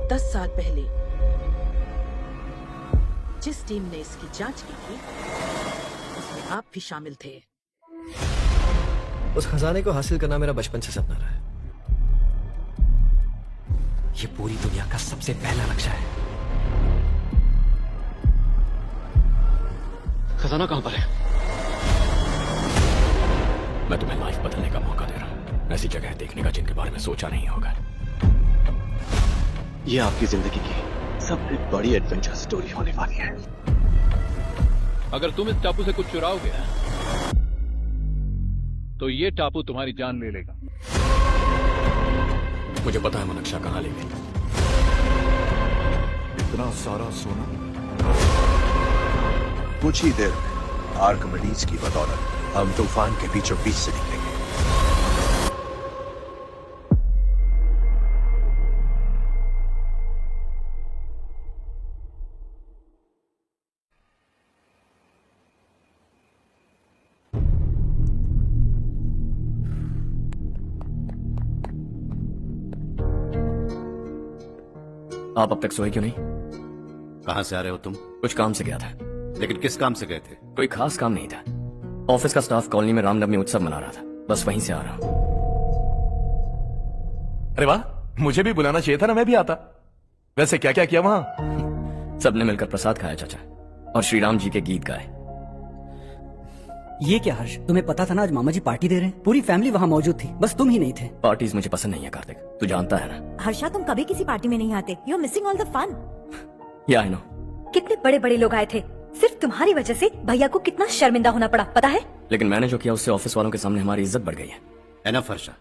10 साल पहले जिस टीम ने इसकी जांच की थी उसमें आप भी शामिल थे। उस खजाने को हासिल करना मेरा बचपन से सपना रहा है। ये पूरी दुनिया का सबसे पहला लक्ष्य है। खजाना कहां पर है? मैं तुम्हें लाइफ बदलने का मौका दे रहा हूं, ऐसी जगह देखने का जिनके बारे में सोचा नहीं होगा। ये आपकी जिंदगी की सबसे बड़ी एडवेंचर स्टोरी होने वाली है। अगर तुम इस टापू से कुछ चुराओगे तो ये टापू तुम्हारी जान ले लेगा। मुझे पता है मनक्षा कहां ले गई। इतना सारा सोना कुछ ही देर में आर्किमिडीज की बदौलत हम तूफान के बीचों बीच से निकलेंगे। आप अब तक सोए क्यों नहीं? कहां से आ रहे हो तुम? कुछ काम से गया था। लेकिन किस काम से गए थे? कोई खास काम नहीं था। ऑफिस का स्टाफ कॉलोनी में रामनवमी उत्सव मना रहा था, बस वहीं से आ रहा हूं। अरे वाह, मुझे भी बुलाना चाहिए था ना, मैं भी आता। वैसे क्या क्या किया वहां? सबने मिलकर प्रसाद खाया चाचा, और श्री राम जी के गीत गाए। ये क्या हर्ष, तुम्हें पता था ना आज मामा जी पार्टी दे रहे हैं? पूरी फैमिली वहाँ मौजूद थी, बस तुम ही नहीं थे। पार्टीज मुझे पसंद नहीं है कार्तिक, तू जानता है ना। हर्षा, तुम कभी किसी पार्टी में नहीं आते। You are missing all the fun. Yeah I no. कितने बड़े बड़े लोग आए थे, सिर्फ तुम्हारी वजह से भैया को कितना शर्मिंदा होना पड़ा, पता है? लेकिन मैंने जो किया उससे ऑफिस वालों के सामने हमारी इज्जत बढ़ गई है। Enough Harsha,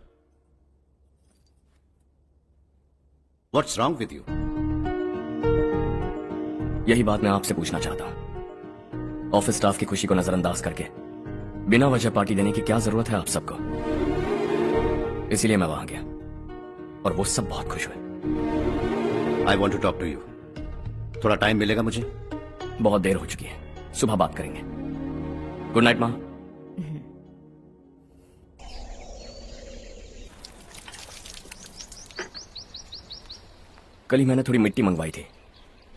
what's wrong with you? यही बात मैं आपसे पूछना चाहता हूँ। ऑफिस स्टाफ की खुशी को नजरअंदाज करके बिना वजह पार्टी देने की क्या जरूरत है आप सबको? इसीलिए मैं वहां गया और वो सब बहुत खुश हुए। I want to talk to you. थोड़ा टाइम मिलेगा मुझे? बहुत देर हो चुकी है, सुबह बात करेंगे। गुड नाइट माँ। कल ही मैंने थोड़ी मिट्टी मंगवाई थी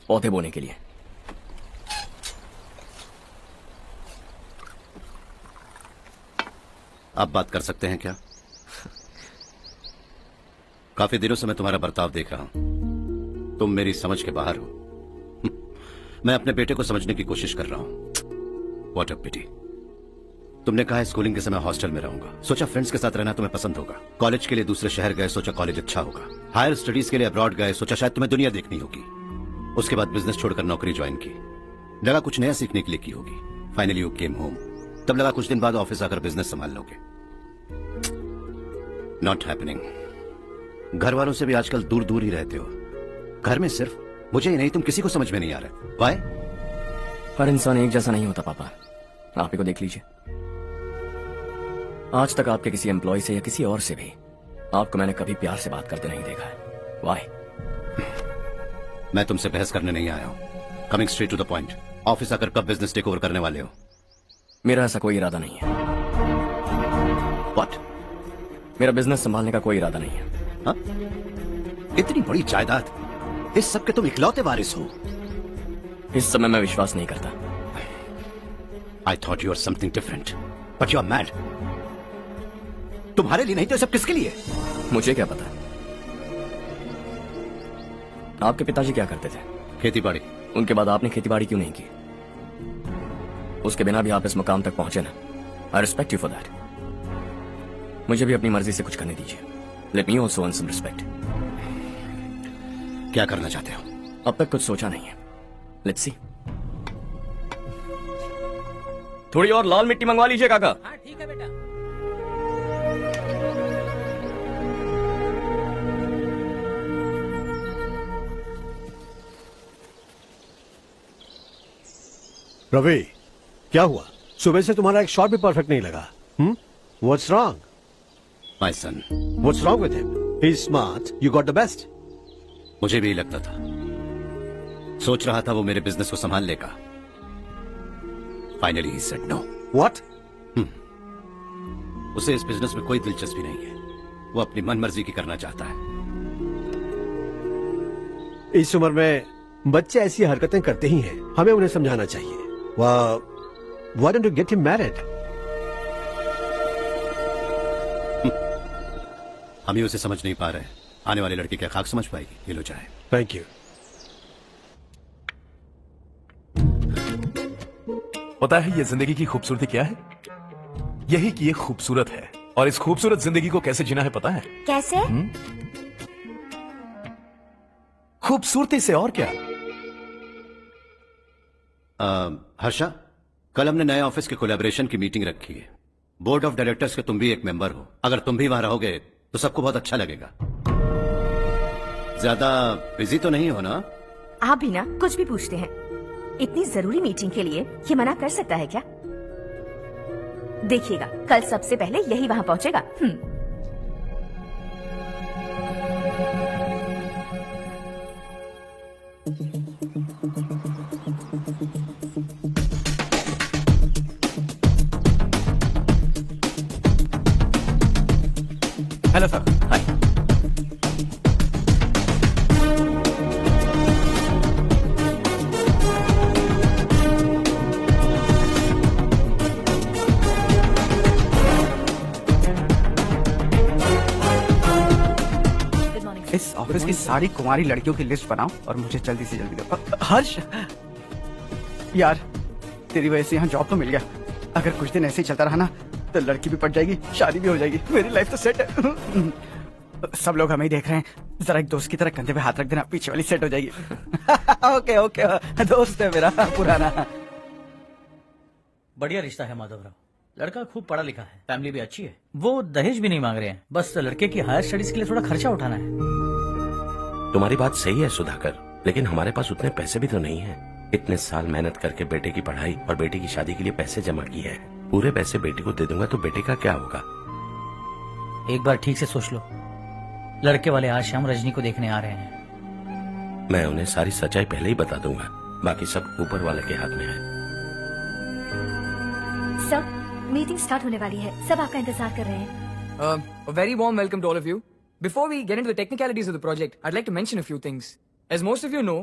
पौधे बोने के लिए। आप बात कर सकते हैं क्या? काफी दिनों से मैं तुम्हारा बर्ताव देख रहा हूं। तुम मेरी समझ के बाहर हो। मैं अपने बेटे को समझने की कोशिश कर रहा हूं। व्हाट अ पिटी। तुमने कहा स्कूलिंग के समय हॉस्टल में रहूंगा, सोचा फ्रेंड्स के साथ रहना तुम्हें पसंद होगा। कॉलेज के लिए दूसरे शहर गए, सोचा कॉलेज अच्छा होगा। हायर स्टडीज के लिए अब्रॉड गए, सोचा शायद तुम्हें दुनिया देखनी होगी। उसके बाद बिजनेस छोड़कर नौकरी ज्वाइन की, लगा कुछ नया सीखने के लिए की होगी। फाइनली यू केम होम, तब लगा कुछ दिन बाद ऑफिस आकर बिजनेस संभाल लोगे। Not happening. घर वालों से भी आजकल दूर दूर ही रहते हो। घर में सिर्फ मुझे ही नहीं, तुम किसी को समझ में नहीं आ रहा। वाई? हर इंसान एक जैसा नहीं होता पापा, आप ही को देख लीजिए। आज तक आपके किसी एम्प्लॉय से या किसी और से भी आपको मैंने कभी प्यार से बात करते नहीं देखा है। वाई? मैं तुमसे बहस करने नहीं आया हूं। Coming straight to the point, office आकर कब बिजनेस टेक ओवर करने वाले हो? मेरा ऐसा कोई इरादा नहीं है। व्हाट? मेरा बिजनेस संभालने का कोई इरादा नहीं है। हा? इतनी बड़ी जायदाद, इस सब के तुम इकलौते वारिस हो। इस समय मैं विश्वास नहीं करता। I thought you are something different, but you are mad. तुम्हारे लिए नहीं तो सब किसके लिए? मुझे क्या पता। आपके पिताजी क्या करते थे? खेती बाड़ी। उनके बाद आपने खेती बाड़ी क्यों नहीं की? उसके बिना भी आप इस मुकाम तक पहुंचे ना। I respect you for that. मुझे भी अपनी मर्जी से कुछ करने दीजिए। Let me also earn some respect. क्या करना चाहते हो? अब तक कुछ सोचा नहीं है। Let's see. थोड़ी और लाल मिट्टी मंगवा लीजिए काका। हाँ ठीक है बेटा। रवि, क्या हुआ? सुबह से तुम्हारा एक शॉट भी परफेक्ट नहीं लगा। What's wrong? My son. What's wrong with him? He's smart. You got the best. मुझे भी लगता था, सोच रहा था वो मेरे बिजनेस को संभाल लेगा। Finally he said no. What? उसे इस बिजनेस में कोई दिलचस्पी नहीं है। वो अपनी मन मर्जी की करना चाहता है। इस उम्र में बच्चे ऐसी हरकतें करते ही हैं, हमें उन्हें समझाना चाहिए। Why don't you get him married? हम ही उसे समझ नहीं पा रहे, आने वाली लड़की क्या खाक समझ पाएगी? ये लो चाहे। Thank you. पता है ये जिंदगी की खूबसूरती क्या है? यही कि ये खूबसूरत है, और इस खूबसूरत जिंदगी को कैसे जीना है पता है? कैसे? खूबसूरती से, और क्या। हर्षा, कल हमने नए ऑफिस के कोलैबोरेशन की मीटिंग रखी है। बोर्ड ऑफ डायरेक्टर्स के तुम भी एक मेंबर हो। अगर तुम भी वहां रहोगे तो सबको बहुत अच्छा लगेगा। ज्यादा बिजी तो नहीं हो ना? आप भी ना कुछ भी पूछते हैं। इतनी जरूरी मीटिंग के लिए ये मना कर सकता है क्या? देखिएगा, कल सबसे पहले यही वहां पहुंचेगा। Hello sir. हाय। इस ऑफिस की सारी कुंवारी लड़कियों की लिस्ट बनाओ और मुझे जल्दी से जल्दी दो। हर्ष यार, तेरी वजह से यहाँ जॉब तो मिल गया। अगर कुछ दिन ऐसे ही चलता रहा ना तो लड़की भी पट जाएगी, शादी भी हो जाएगी, मेरी लाइफ तो सेट है। सब लोग हमें ही देख रहे हैं, जरा एक दोस्त की तरह कंधे पे हाथ रख देना, पीछे वाली सेट हो जाएगी। ओके ओके, दोस्त है मेरा पुराना। बढ़िया रिश्ता है माधवराव। लड़का खूब पढ़ा लिखा है, फैमिली भी अच्छी है। वो दहेज भी नहीं मांग रहे हैं, बस लड़के की हायर स्टडीज के लिए थोड़ा खर्चा उठाना है। तुम्हारी बात सही है सुधाकर, लेकिन हमारे पास उतने पैसे भी तो नहीं है। इतने साल मेहनत करके बेटे की पढ़ाई और बेटे की शादी के लिए पैसे जमा किए हैं। पूरे पैसे बेटे को दे दूंगा तो बेटे का क्या होगा? एक बार ठीक से सोच लो। लड़के वाले आज शाम रजनी को देखने आ रहे हैं। मैं उन्हें सारी सच्चाई पहले ही बता दूंगा, बाकी सब ऊपर वाले के हाथ में है। सब मीटिंग स्टार्ट होने वाली है, सब आपका इंतजार कर रहे हैं। A very warm welcome to all of you. Before we get into the technicalities of the project, I'd like to mention a few things. As most of you know,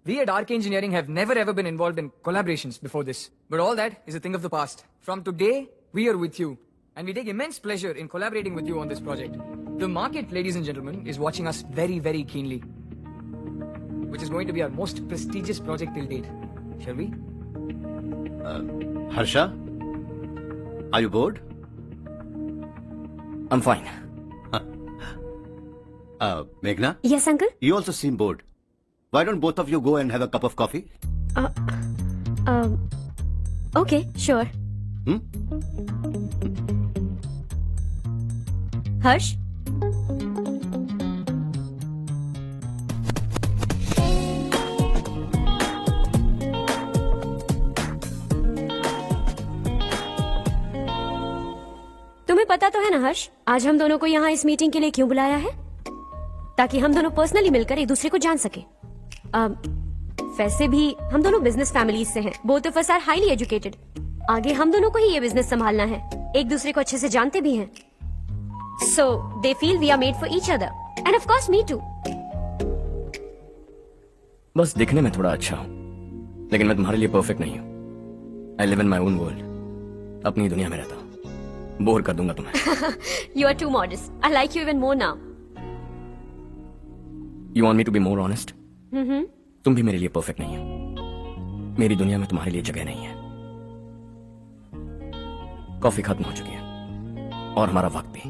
we at Arc Engineering have never ever been involved in collaborations before this. But all that is a thing of the past. From today, we are with you. And we take immense pleasure in collaborating with you on this project. The market, ladies and gentlemen, is watching us very, very keenly. Which is going to be our most prestigious project till date. Shall we? Harsha, are you bored? I'm fine. Meghna? Yes, uncle? You also seem bored. Why don't both of you go and have a cup of coffee? Okay, sure. हर्ष, तुम्हें पता तो है ना हर्ष, आज हम दोनों को यहाँ इस मीटिंग के लिए क्यों बुलाया है? ताकि हम दोनों पर्सनली मिलकर एक दूसरे को जान सके। वैसे भी हम दोनों बिजनेस फैमिलीज से हैं। Both of us are highly educated. आगे हम दोनों को ही ये बिजनेस संभालना है। एक दूसरे को अच्छे से जानते भी हैं। So they feel we are made for each other, and of course me too. बस दिखने में थोड़ा अच्छा हूँ, लेकिन मैं तुम्हारे लिए परफेक्ट नहीं हूँ। I live in my own world. अपनी दुनिया में रहता हूँ। बोर कर दूंगा तुम्हें। You are too modest. I like you even more now. You want me to be more honest? तुम भी मेरे लिए परफेक्ट नहीं हो। मेरी दुनिया में तुम्हारे लिए जगह नहीं है। कॉफी खत्म हो चुकी है और हमारा वक्त भी।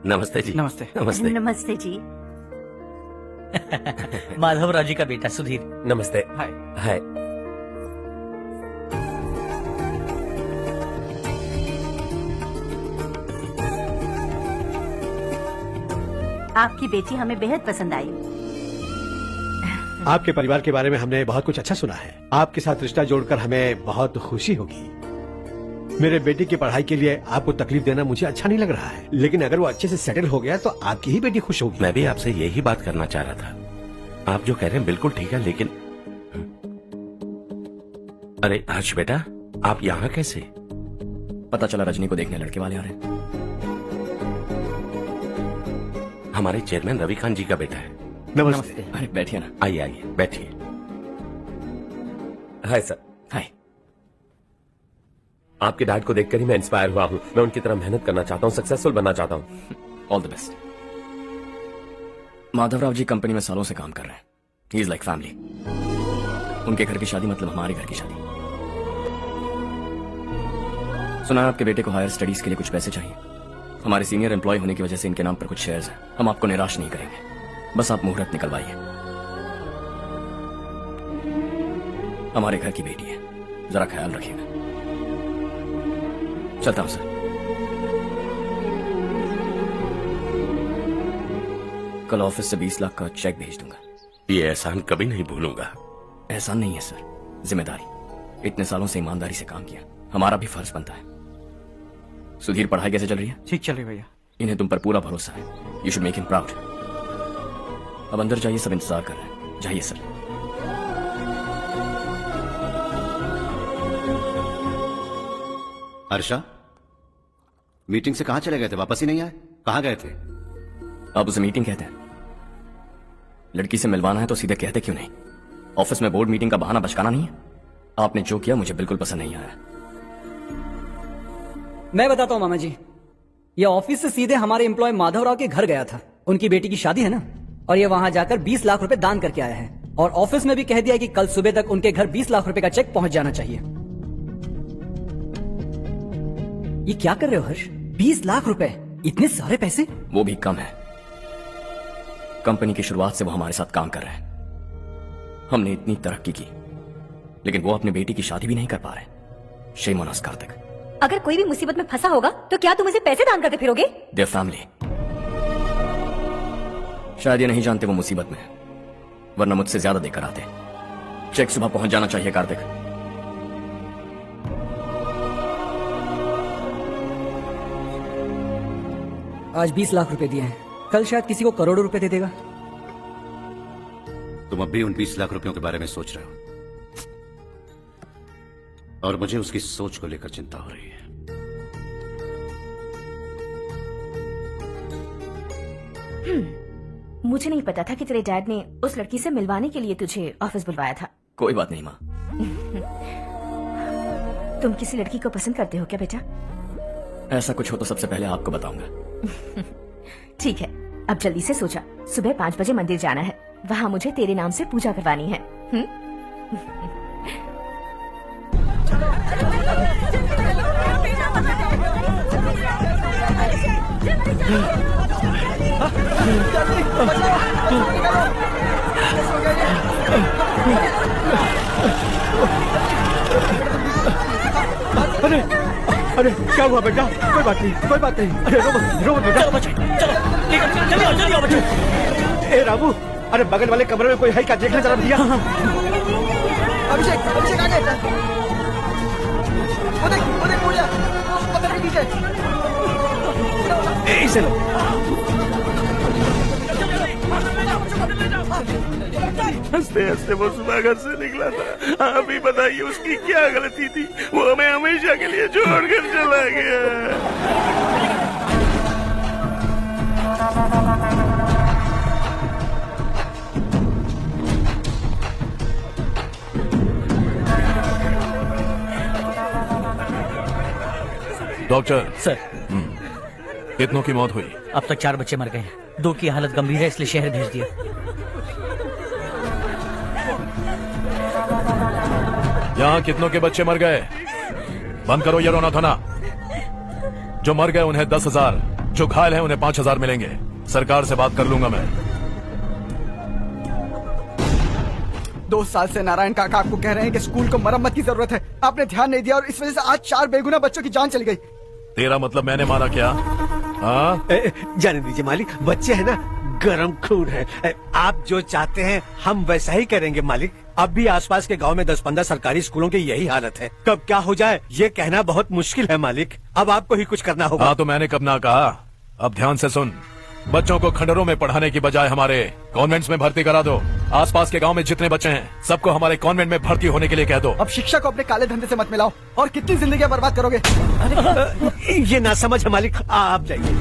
नमस्ते जी। नमस्ते। नमस्ते। नमस्ते जी। माधवराव जी का बेटा सुधीर। नमस्ते। हाय। हाय। आपकी बेटी हमें बेहद पसंद आई। आपके परिवार के बारे में हमने बहुत कुछ अच्छा सुना है। आपके साथ रिश्ता जोड़कर हमें बहुत खुशी होगी। मेरे बेटी की पढ़ाई के लिए आपको तकलीफ देना मुझे अच्छा नहीं लग रहा है, लेकिन अगर वो अच्छे से सेटल हो गया तो आपकी ही बेटी खुश होगी। मैं भी आपसे यही बात करना चाह रहा था। आप जो कह रहे हैं बिल्कुल ठीक है, लेकिन अरे हर्ष बेटा, आप यहाँ कैसे? पता चला रजनी को देखने लड़के वाले आ रहे हैं। हमारे चेयरमैन रवि खान जी का बेटा है। नमस्ते। अरे बैठिए ना। आइए आइए बैठिए। Hi sir. हाय। आपके डैड को देखकर ही मैं इंस्पायर हुआ हूँ। मैं उनकी तरह मेहनत करना चाहता हूँ, सक्सेसफुल बनना चाहता हूँ। All the best. Madhavrao ji company में सालों से काम कर रहे हैं। He is like family. उनके घर की शादी मतलब हमारे घर की शादी। सुना है आपके बेटे को हायर स्टडीज के लिए कुछ पैसे चाहिए। हमारे सीनियर एम्प्लॉय होने की वजह से इनके नाम पर कुछ शेयर्स हैं। हम आपको निराश नहीं करेंगे, बस आप मुहूर्त निकलवाइए। हमारे घर की बेटी है, जरा ख्याल रखिएगा। चलता हूं सर। कल ऑफिस से 20 लाख का चेक भेज दूंगा। ये एहसान कभी नहीं भूलूंगा। एहसान नहीं है सर, जिम्मेदारी। इतने सालों से ईमानदारी से काम किया, हमारा भी फर्ज बनता है। सुधीर, पढ़ाई कैसे चल रही है? ठीक चल रही भैया। इन्हें तुम पर पूरा भरोसा है। You should make him proud. अब अंदर जाइए, सब इंतजार कर रहे हैं। जाइए सर। हर्षा, मीटिंग से कहां चले गए थे? वापस ही नहीं आए? कहां गए थे? आप उसे मीटिंग कहते हैं? लड़की से मिलवाना है तो सीधे कहते क्यों नहीं? ऑफिस में बोर्ड मीटिंग का बहाना बचकाना नहीं है। आपने जो किया मुझे बिल्कुल पसंद नहीं आया। मैं बताता हूँ मामा जी, ये ऑफिस से सीधे हमारे एम्प्लॉय माधवराव के घर गया था। उनकी बेटी की शादी है ना, और ये वहां जाकर 20 लाख रुपए दान करके आया है। और ऑफिस में भी कह दिया कि कल सुबह तक उनके घर 20 लाख रुपए का चेक पहुंच जाना चाहिए। ये क्या कर रहे हो हर्ष? 20 लाख रुपए, इतने सारे पैसे? वो भी कम है। कंपनी की शुरुआत से वो हमारे साथ काम कर रहे हैं। हमने इतनी तरक्की की, लेकिन वो अपनी बेटी की शादी भी नहीं कर पा रहे। Shame on us Kartik. अगर कोई भी मुसीबत में फंसा होगा तो क्या तुम उसे पैसे दान करते फिरोगे? Their family. शायद ये नहीं जानते वो मुसीबत में है, वरना मुझसे ज्यादा देकर आते। चेक सुबह पहुंच जाना चाहिए कार्तिक। आज 20 लाख रुपए दिए हैं, कल शायद किसी को करोड़ों रुपए दे देगा। तुम अब भी उन 20 लाख रुपयों के बारे में सोच रहे हो, और मुझे उसकी सोच को लेकर चिंता हो रही है। मुझे नहीं पता था कि तेरे डैड ने उस लड़की से मिलवाने के लिए तुझे ऑफिस बुलवाया था। कोई बात नहीं माँ। तुम किसी लड़की को पसंद करते हो क्या बेटा? ऐसा कुछ हो तो सबसे पहले आपको बताऊंगा। ठीक है, अब जल्दी से सो जा। सुबह 5 बजे मंदिर जाना है, वहाँ मुझे तेरे नाम से पूजा करवानी है। अरे अरे क्या हुआ बेटा? कोई बात नहीं, कोई बात नहीं। अरे रो मत बेटा। चलो बच्चे, चलो जल्दी आओ बच्चे। ए रामू, अरे बगल वाले कमरे में कोई है क्या? देखना जरा भैया। अभिषेक, अभिषेक आ गए। वो देख पूजा, वो पत्थर के नीचे। इसे लो। हंसते हंसते वो सुबह घर से निकला था। आप ही बताइए उसकी क्या गलती थी? वो हमें हमेशा के लिए छोड़कर चला गया। डॉक्टर सर, कितनों की मौत हुई? अब तक 4 बच्चे मर गए हैं। 2 की हालत गंभीर है, इसलिए शहर भेज दिया। यहाँ कितनों के बच्चे मर गए? बंद करो ये रोना धोना। जो मर गए उन्हें 10,000, जो घायल हैं उन्हें 5,000 मिलेंगे। सरकार से बात कर लूंगा मैं। 2 साल से नारायण काका आपको कह रहे हैं कि स्कूल को मरम्मत की जरूरत है। आपने ध्यान नहीं दिया और इस वजह से आज 4 बेगुनाह बच्चों की जान चली गई। तेरा मतलब मैंने मारा क्या? हाँ, जाने दीजिए मालिक, बच्चे हैं ना, गरम खून है। आप जो चाहते हैं हम वैसा ही करेंगे मालिक। अब भी आसपास के गांव में 10-15 सरकारी स्कूलों की यही हालत है। कब क्या हो जाए ये कहना बहुत मुश्किल है मालिक। अब आपको ही कुछ करना होगा। हाँ तो मैंने कब ना कहा। अब ध्यान से सुन, बच्चों को खंडरों में पढ़ाने की बजाय हमारे कॉन्वेंट्स में भर्ती करा दो। आसपास के गांव में जितने बच्चे हैं सबको हमारे कॉन्वेंट में भर्ती होने के लिए कह दो। अब शिक्षा को अपने काले धंधे से मत मिलाओ, और कितनी जिंदगियां बर्बाद करोगे। ये ना समझ है मालिक, आप जाइए।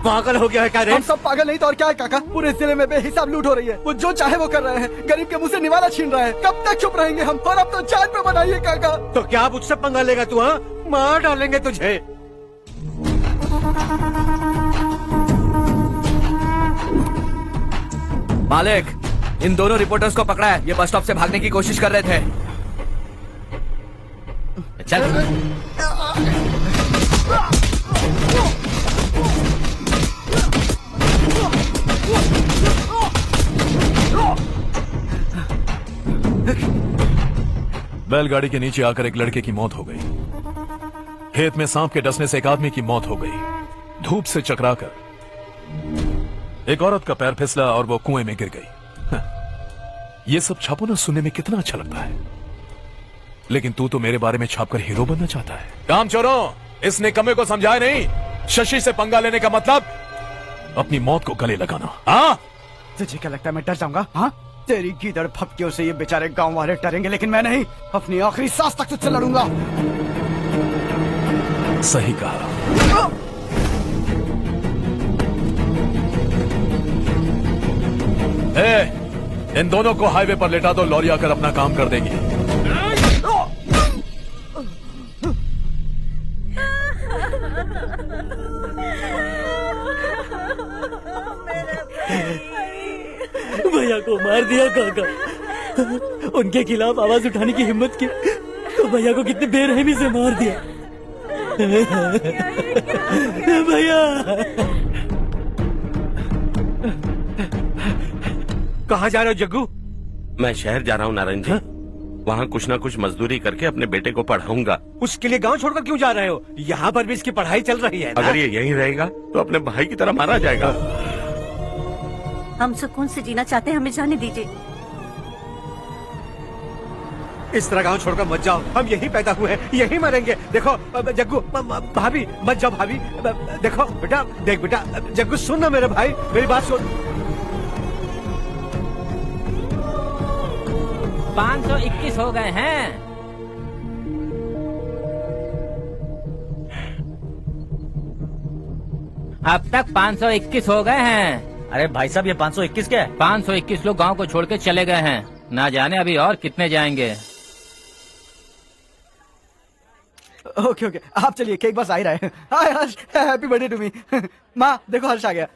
पागल हो गया है क्या रे? हम सब पागल नहीं तो और क्या है काका? पूरे जिले में बेहिसाब लूट हो रही है। वो जो चाहे वो कर रहे हैं। गरीब के मुंह से निवाला छीन रहा है। कब तक चुप रहेंगे हम? और अब तो जान पे बनाइए काका। तो क्या मुझसे पंगा लेगा तू? हाँ, मार डालेंगे तुझे। मालिक, इन दोनों रिपोर्टर्स को पकड़ा है। ये बस स्टॉप से भागने की कोशिश कर रहे थे। चल। बैलगाड़ी के नीचे आकर एक लड़के की मौत हो गई। खेत में सांप के डसने से एक आदमी की मौत हो गई। धूप से चकराकर एक औरत का पैर फिसला और वो कुएं में गिर गई। ये सब छापो ना सुनने में कितना अच्छा लगता है, लेकिन तू तो मेरे बारे में छापकर हीरो बनना चाहता है। काम चोरों, इस निकम्मे को समझाए नहीं। शशि से पंगा लेने का मतलब अपनी मौत को गले लगाना। हाँ, तुझे क्या लगता है मैं डर जाऊंगा? हाँ, तेरी गीदड़ फपकियों से ये बेचारे गांव वाले डरेंगे, लेकिन मैं नहीं। अपनी आखिरी सांस तक तुझसे लड़ूंगा। सही कहा। इन दोनों को हाईवे पर लेटा दो, लॉरी आकर अपना काम कर देगी। भैया को मार दिया काका। उनके खिलाफ आवाज उठाने की हिम्मत की तो भैया को कितनी बेरहमी से मार दिया। भैया कहाँ जा रहे हो जग्गू? मैं शहर जा रहा हूँ नारायण जी। वहाँ कुछ ना कुछ मजदूरी करके अपने बेटे को पढ़ाऊंगा। उसके लिए गांव छोड़कर क्यों जा रहे हो? यहाँ पर भी इसकी पढ़ाई चल रही है ना? अगर ये यहीं रहेगा तो अपने भाई की तरह मारा जाएगा। हम सुकून से जीना चाहते हैं, हमें जाने दीजिए। इस तरह गांव छोड़कर मत जाओ। हम यहीं पैदा हुए हैं, यहीं मरेंगे। देखो जग्गू, भाभी मत जाओ। भाभी देखो बेटा, देख बेटा, जग्गू सुन ना मेरे भाई, मेरी बात सुन। 521 हो गए हैं। अब तक 521 हो गए हैं। अरे भाई साहब, ये 521 क्या है? 521 लोग गांव को छोड़ के चले गए हैं। ना जाने अभी और कितने जाएंगे। ओके ओके, आप चलिए, केक बस आ ही रहा है। हाय हर्ष, हैप्पी बर्थडे टू मी। माँ देखो, हर्ष आ गया।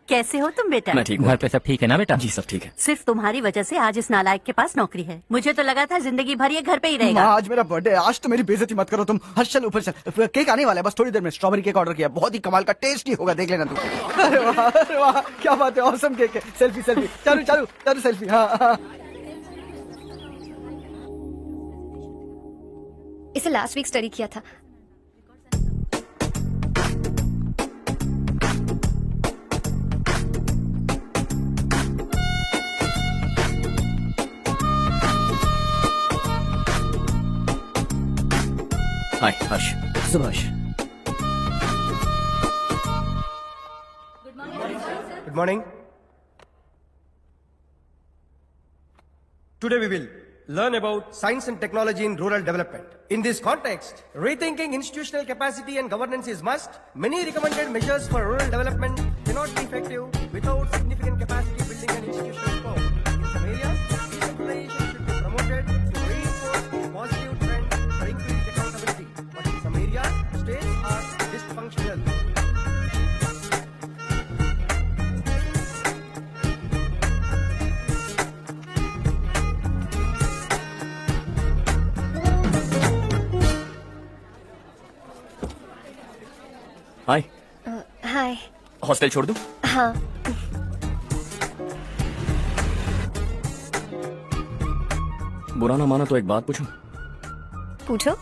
कैसे हो तुम बेटा? मैं ठीक हूँ। घर पे सब ठीक है ना बेटा? जी सब ठीक है। सिर्फ तुम्हारी वजह से आज इस नालायक के पास नौकरी है। मुझे तो लगा था जिंदगी भर ये घर पे ही रहेगा। माँ, आज मेरा बर्थडे है। आज तो मेरी बेइज्जती मत करो तुम। हर्ष चल ऊपर चल, केक आने वाला है बस थोड़ी देर में। स्ट्रॉबेरी केक ऑर्डर किया, बहुत ही कमाल का टेस्टी होगा, देख लेना तू। अरे वाह, क्या बात है, ऑसम केक है। सेल्फी सेल्फी, चालू चालू चालू सेल्फी। हाँ, इसे लास्ट वीक स्टडी किया था। हाय हर्ष। Subhash. Good morning. Today we will learn about science and technology in rural development. In this context, rethinking institutional capacity and governance is must. Many recommended measures for rural development cannot be effective without significant capacity building and institutional reform. In some areas, decentralization should be promoted to reinforce positive trend for increased accountability. But in some areas, states are dysfunctional. Hi. Hi. Hostel छोड़ दूं? हाँ। बुरा ना माना तो एक बात पूछूं? पूछो।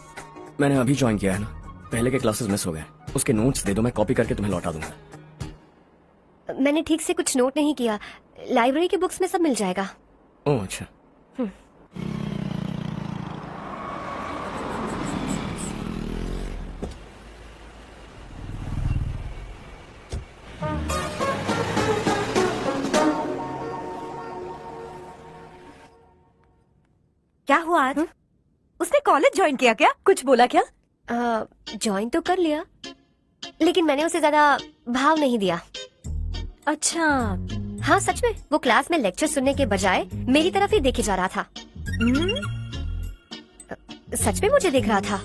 मैंने अभी ज्वाइन किया है ना, पहले के क्लासेस मिस हो गए। उसके नोट्स दे दो, मैं कॉपी करके तुम्हें लौटा दूंगा। मैंने ठीक से कुछ नोट नहीं किया। लाइब्रेरी के बुक्स में सब मिल जाएगा। ओह अच्छा। क्या हुआ आज? उसने कॉलेज ज्वाइन किया क्या? कुछ बोला क्या? ज्वाइन तो कर लिया, लेकिन मैंने उसे ज्यादा भाव नहीं दिया। अच्छा। हाँ सच में, वो क्लास में लेक्चर सुनने के बजाय मेरी तरफ ही देखे जा रहा था। सच में मुझे देख रहा था।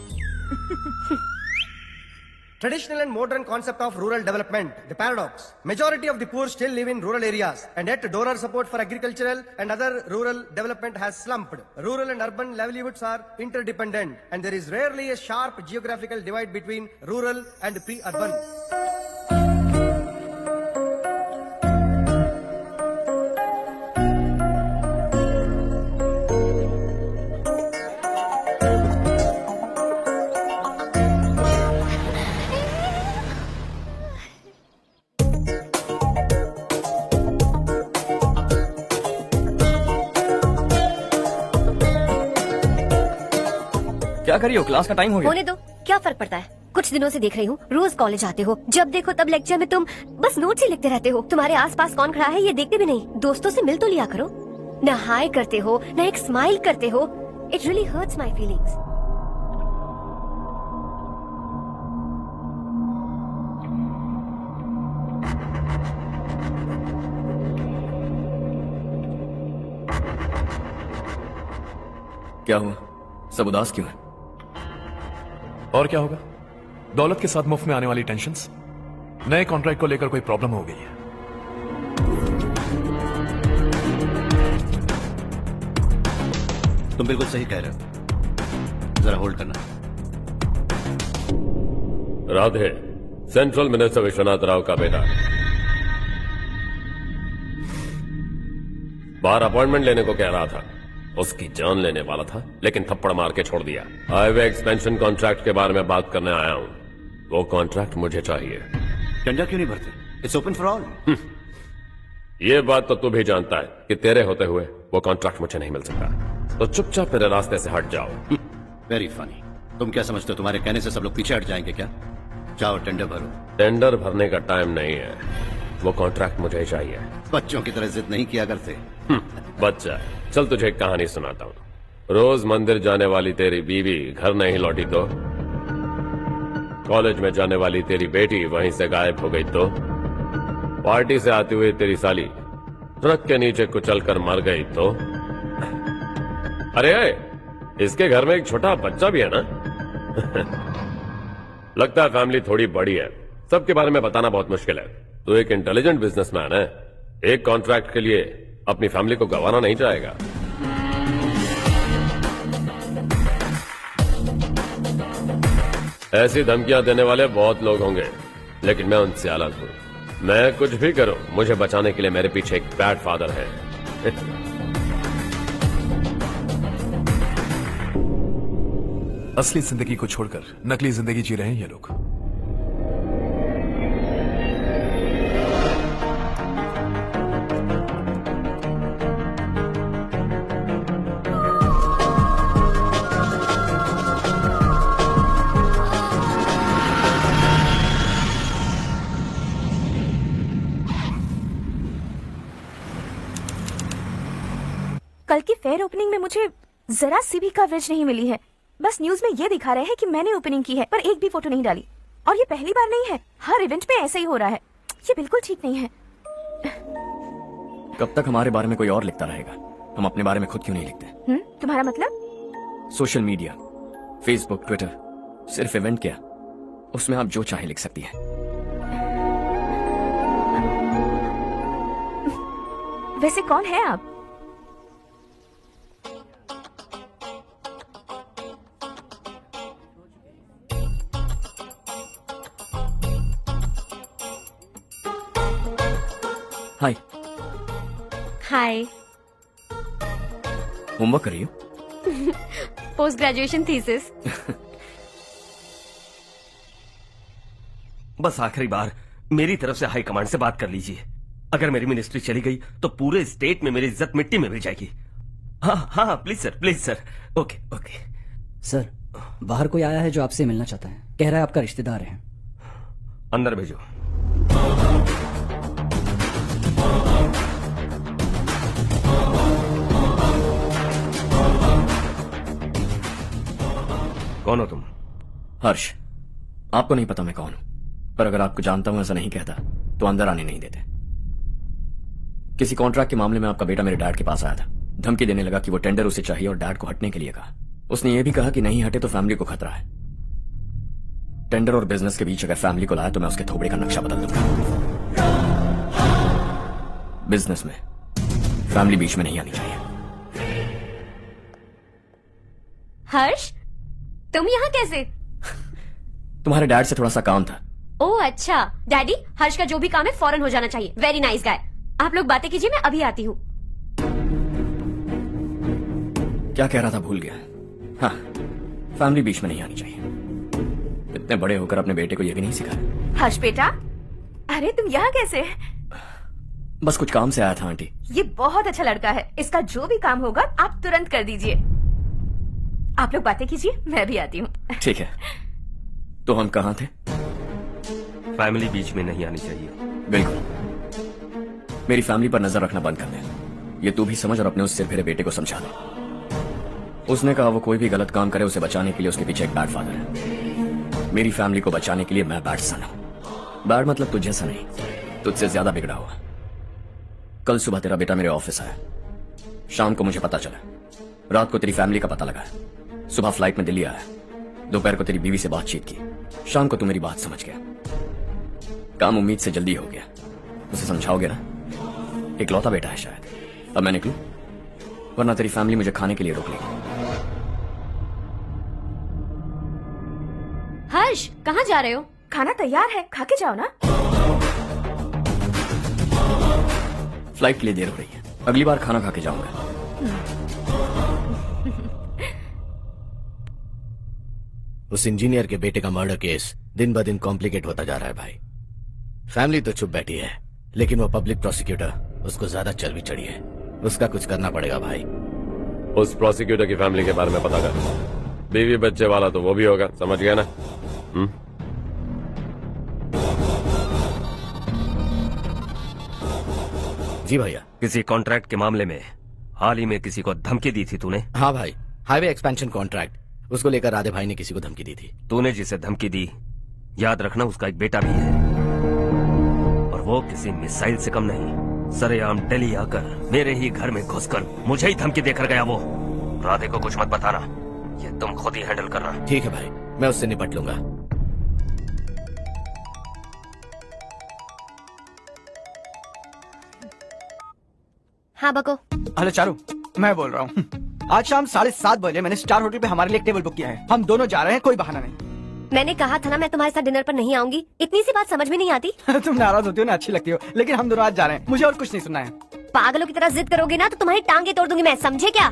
Traditional and modern concept of rural development, the paradox. Majority of the poor still live in rural areas, and yet donor support for agricultural and other rural development has slumped. Rural and urban livelihoods are interdependent, and there is rarely a sharp geographical divide between rural and pre-urban. क्या करिए, class का time हो गया। होने दो, क्या फर्क पड़ता है। कुछ दिनों से देख रही हूँ, रोज कॉलेज आते हो, जब देखो तब लेक्चर में तुम बस नोट्स ही लिखते रहते हो। तुम्हारे आसपास कौन खड़ा है ये देखते भी नहीं। दोस्तों से मिल तो लिया करो। न हाय करते हो, न एक स्माइल करते हो। It really hurts my feelings. क्या हुआ, सब उदास क्यों है? और क्या होगा, दौलत के साथ मुफ्त में आने वाली टेंशन्स। नए कॉन्ट्रैक्ट को लेकर कोई प्रॉब्लम हो गई है। तुम बिल्कुल सही कह रहे हो, जरा होल्ड करना। राधे, सेंट्रल मिनिस्टर विश्वनाथ राव का बेटा बाहर अपॉइंटमेंट लेने को कह रहा था। उसकी जान लेने वाला था, लेकिन थप्पड़ मार के छोड़ दिया। हाईवे एक्सपेंशन कॉन्ट्रैक्ट के बारे में बात करने आया हूं। वो कॉन्ट्रैक्ट मुझे चाहिए। टेंडर क्यों नहीं भरते? It's open for all. ये बात तो तू भी जानता है कि तेरे होते हुए वो कॉन्ट्रैक्ट मुझे नहीं मिल सकता। तो चुपचाप मेरे रास्ते से हट जाओ। Very funny. तुम क्या समझते हो तुम्हारे कहने से सब लोग पीछे हट जाएंगे क्या? जाओ टेंडर भरो। टेंडर भरने का टाइम नहीं है, वो कॉन्ट्रैक्ट मुझे ही चाहिए। बच्चों की तरह जिद नहीं किया करते। बच्चा, चल तुझे एक कहानी सुनाता हूँ। रोज मंदिर जाने वाली तेरी बीवी घर नहीं लौटी तो, कॉलेज में जाने वाली तेरी बेटी वहीं से गायब हो गई तो, पार्टी से आती हुई तेरी साली ट्रक के नीचे कुचलकर मर गई तो। अरे इसके घर में एक छोटा बच्चा भी है ना। लगता है फैमिली थोड़ी बड़ी है, सबके बारे में बताना बहुत मुश्किल है। तो एक इंटेलिजेंट बिजनेसमैन है, एक कॉन्ट्रैक्ट के लिए अपनी फैमिली को गंवाना नहीं चाहेगा। ऐसी धमकियां देने वाले बहुत लोग होंगे, लेकिन मैं उनसे अलग हूं। मैं कुछ भी करूं, मुझे बचाने के लिए मेरे पीछे एक बैड फादर है। असली जिंदगी को छोड़कर नकली जिंदगी जी रहे हैं ये लोग। कल की फेयर ओपनिंग में मुझे जरा सी भी कवरेज नहीं मिली है। बस न्यूज में ये दिखा रहे हैं कि मैंने ओपनिंग की है, पर एक भी फोटो नहीं डाली। और ये पहली बार नहीं है, हर इवेंट में ऐसे ही हो रहा है। ये बिल्कुल ठीक नहीं है। कब तक हमारे बारे में कोई और लिखता रहेगा? हम अपने बारे में खुद क्यों नहीं लिखते? तुम्हारा मतलब? सोशल मीडिया, फेसबुक, ट्विटर, सिर्फ इवेंट क्या, उसमें आप जो चाहे लिख सकती हैं। वैसे कौन है आप? हाय। हाय। होमवर्क कर रही हो? Post graduation thesis. बस आखिरी बार मेरी तरफ से हाई कमांड से बात कर लीजिए। अगर मेरी मिनिस्ट्री चली गई तो पूरे स्टेट में मेरी इज्जत मिट्टी में मिल जाएगी। हाँ हाँ please sir, please sir. Okay okay sir, बाहर कोई आया है जो आपसे मिलना चाहता है। कह रहा है आपका रिश्तेदार है। अंदर भेजो। कौन हो तुम? हर्ष, आपको नहीं पता मैं कौन हूं? पर अगर आपको जानता हूं ऐसा नहीं कहता तो अंदर आने नहीं देते। किसी कॉन्ट्रैक्ट के मामले में आपका बेटा मेरे डैड के पास आया था, धमकी देने लगा कि वो टेंडर उसे चाहिए और डैड को हटने के लिए कहा। उसने ये भी कहा कि नहीं हटे तो फैमिली को खतरा है। टेंडर और बिजनेस के बीच अगर फैमिली को लाया तो मैं उसके थोबड़े का नक्शा बदल दूंगा। बिजनेस में फैमिली बीच में नहीं आनी चाहिए। हर्ष, तुम यहाँ कैसे? तुम्हारे डैड से थोड़ा सा काम था। ओह अच्छा, डैडी, हर्ष का जो भी काम है फौरन हो जाना चाहिए। Very nice guy. आप लोग बातें कीजिए, मैं अभी आती हूँ। क्या कह रहा था भूल गया। हाँ, फैमिली बीच में नहीं आनी चाहिए। इतने बड़े होकर अपने बेटे को यह भी नहीं सिखाया। हर्ष बेटा, अरे तुम यहाँ कैसे? बस कुछ काम से आया था आंटी। ये बहुत अच्छा लड़का है, इसका जो भी काम होगा आप तुरंत कर दीजिए। आप लोग बातें कीजिए, मैं भी आती हूँ। ठीक है, तो हम कहाँ थे? फैमिली बीच में नहीं आनी चाहिए। बिल्कुल। मेरी फैमिली पर नजर रखना बंद कर दे। ये तू भी समझ और अपने उस सिर फिरे बेटे को समझा दे। उसने कहा वो कोई भी गलत काम करे उसे बचाने के लिए उसके पीछे एक बैड फादर है। मेरी फैमिली को बचाने के लिए मैं बैड सन हूं। बैड मतलब तुझ जैसा नहीं, तुझसे ज्यादा बिगड़ा हुआ। कल सुबह तेरा बेटा मेरे ऑफिस आया, शाम को मुझे पता चला, रात को तेरी फैमिली का पता लगा, सुबह फ्लाइट में दिल्ली आया, दोपहर को तेरी बीवी से बातचीत की, शाम को तू मेरी बात समझ गया। काम उम्मीद से जल्दी हो गया। उसे समझाओगे ना? इकलौता बेटा है शायद। अब मैं निकलूं, वरना तेरी फैमिली मुझे खाने के लिए रोक लेगी। हर्ष, कहाँ जा रहे हो? खाना तैयार है, खा के जाओ ना। फ्लाइट के लिए देर हो रही है, अगली बार खाना खा के जाऊंगा। उस इंजीनियर के बेटे का मर्डर केस दिन ब दिन कॉम्प्लिकेट होता जा रहा है भाई। फैमिली तो चुप बैठी है, लेकिन वो पब्लिक प्रोसिक्यूटर, उसको ज्यादा चर्बी चढ़ी है। उसका कुछ करना पड़ेगा भाई। उस प्रोसिक्यूटर की फैमिली के बारे में पता कर। बीवी बच्चे वाला तो वो भी होगा, समझ गया ना? जी भैया। किसी कॉन्ट्रैक्ट के मामले में हाल ही में किसी को धमकी दी थी तूने? हाँ भाई, हाईवे एक्सपेंशन कॉन्ट्रैक्ट, उसको लेकर राधे भाई ने किसी को धमकी दी थी। तूने जिसे धमकी दी, याद रखना उसका एक बेटा भी है, और वो किसी मिसाइल से कम नहीं। सरेआम दिल्ली आकर मेरे ही घर में घुसकर मुझे ही धमकी देकर गया वो। राधे को कुछ मत बताना, ये तुम खुद ही हैंडल करना। ठीक है भाई, मैं उससे निपट लूंगा। हाँ बको। हेलो चारू, मैं बोल रहा हूँ। आज शाम 7:30 बजे मैंने स्टार होटल पे हमारे लिए एक टेबल बुक किया है। हम दोनों जा रहे हैं, कोई बहाना नहीं। मैंने कहा था ना मैं तुम्हारे साथ डिनर पर नहीं आऊंगी। इतनी सी बात समझ में नहीं आती? तुम नाराज होती हो ना, अच्छी लगती हो, लेकिन हम दोनों आज जा रहे हैं। मुझे और कुछ नहीं सुनना है। पागलों की तरह जिद करोगे ना तो तुम्हारी टांगे तोड़ दूंगी मैं, समझे क्या?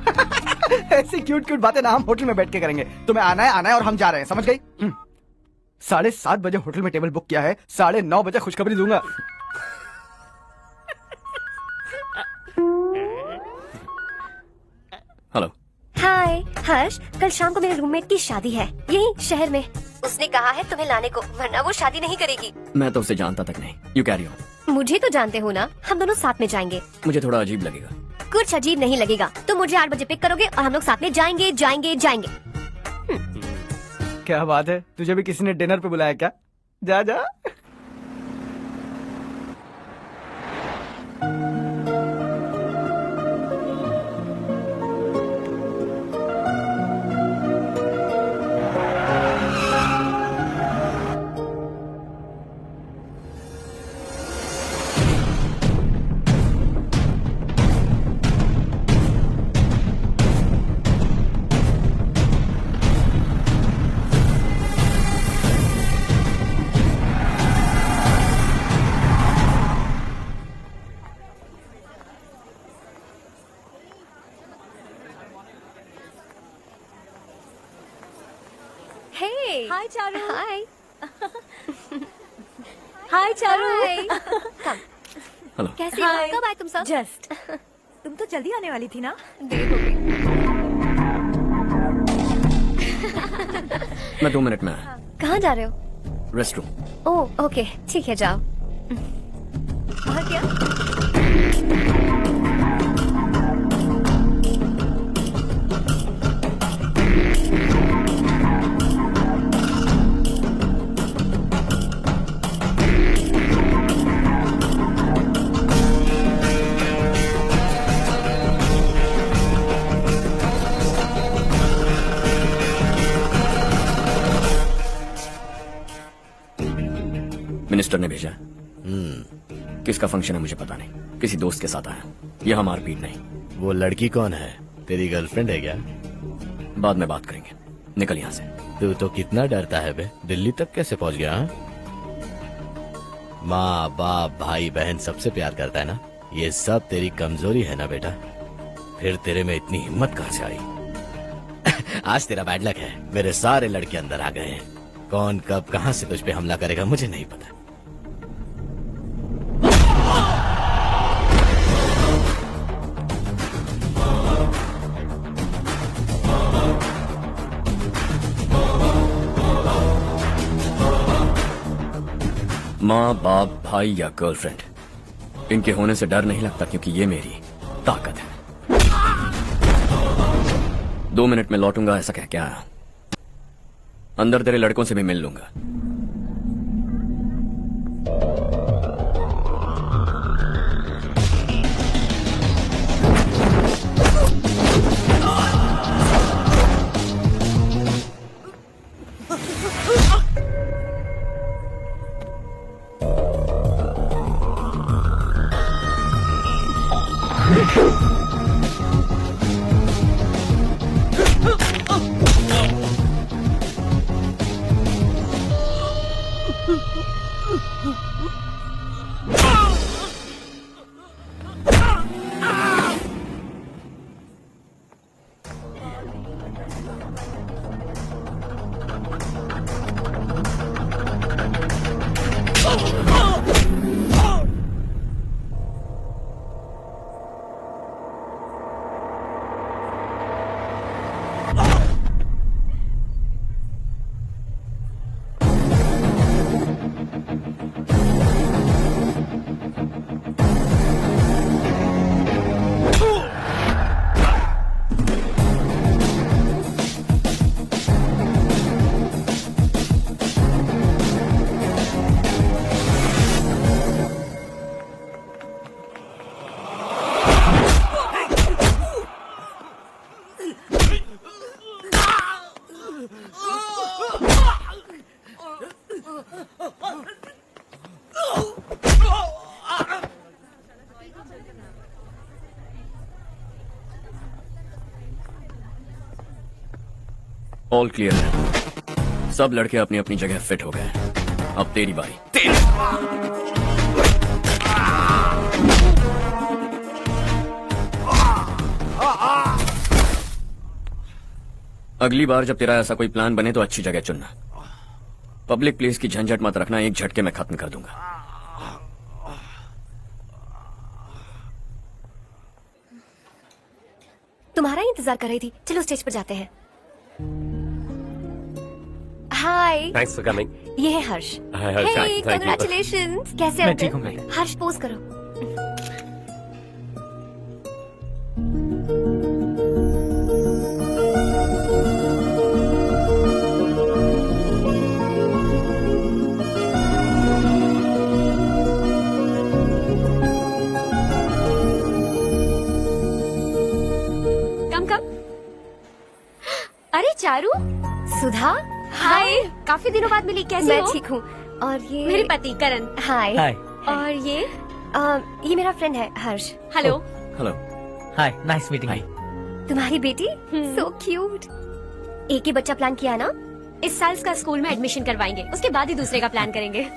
ऐसी क्यूट क्यूट बातें ना हम होटल में बैठ के करेंगे। तुम्हें आना है और हम जा रहे हैं, समझ गई? 7:30 बजे होटल में टेबल बुक किया है, 9:30 बजे खुशखबरी दूंगा। हेलो। हाय हर्ष, कल शाम को मेरे रूममेट की शादी है यही शहर में। उसने कहा है तुम्हें लाने को, वरना वो शादी नहीं करेगी। मैं तो उसे जानता तक नहीं। You carry on. मुझे तो जानते हो ना, हम दोनों साथ में जाएंगे। मुझे थोड़ा अजीब लगेगा। कुछ अजीब नहीं लगेगा। तुम मुझे 8 बजे पिक करोगे और हम लोग साथ में जाएंगे जाएंगे जाएंगे। क्या बात है, तुझे भी किसी ने डिनर पे बुलाया क्या? जा जा। हाय चारू। हाय हाय चारू। हेलो। कैसे हो? कब आए तुम सब? जस्ट। तुम तो जल्दी आने वाली थी ना? देर हो गई। मैं 2 मिनट में आया। कहाँ जा रहे हो? Rest room. ओह ओके, ठीक है जाओ। और क्या? भेजा है। किसका फंक्शन है मुझे पता नहीं, किसी दोस्त के साथ आया। यह हम मारपीट नहीं। वो लड़की कौन है? तेरी गर्लफ्रेंड है क्या? बाद में बात करेंगे, निकल यहाँ से। तू तो कितना डरता है बे, दिल्ली तक कैसे पहुंच गया? हाँ? माँ बाप भाई बहन सबसे प्यार करता है ना, ये सब तेरी कमजोरी है ना बेटा। फिर तेरे में इतनी हिम्मत कहाँ से आई? आज तेरा बैड लक है, मेरे सारे लड़के अंदर आ गए हैं। कौन कब कहां से तुझ पे हमला करेगा मुझे नहीं पता। माँ बाप भाई या गर्लफ्रेंड, इनके होने से डर नहीं लगता, क्योंकि ये मेरी ताकत है। 2 मिनट में लौटूंगा ऐसा कह के आया। अंदर तेरे लड़कों से भी मिल लूंगा। ऑल क्लियर है, सब लड़के अपनी अपनी जगह फिट हो गए। अब तेरी बारी। अगली बार जब तेरा ऐसा कोई प्लान बने तो अच्छी जगह चुनना। पब्लिक प्लेस की झंझट मत रखना, एक झटके में खत्म कर दूंगा। तुम्हारा ही इंतजार कर रही थी, चलो स्टेज पर जाते हैं। हाय, थैंक्स फॉर कमिंग। ये है हर्ष। हाय हर्ष, हे, कांग्रेचुलेशंस। कैसे हो? मैं ठीक हूँ, मैं। हर्ष पोज करो। कम कम। अरे चारू, सुधा, हाय। काफी दिनों बाद मिली, कैसी हो? मैं ठीक हूँ। और ये मेरे पति करण। हाय। हाय। और ये मेरा फ्रेंड है हर्ष। हेलो। हेलो। हाय, नाइस मीटिंग। तुम्हारी बेटी सो क्यूट। एक ही बच्चा प्लान किया ना? इस साल इसका स्कूल में एडमिशन करवाएंगे, उसके बाद ही दूसरे का प्लान करेंगे।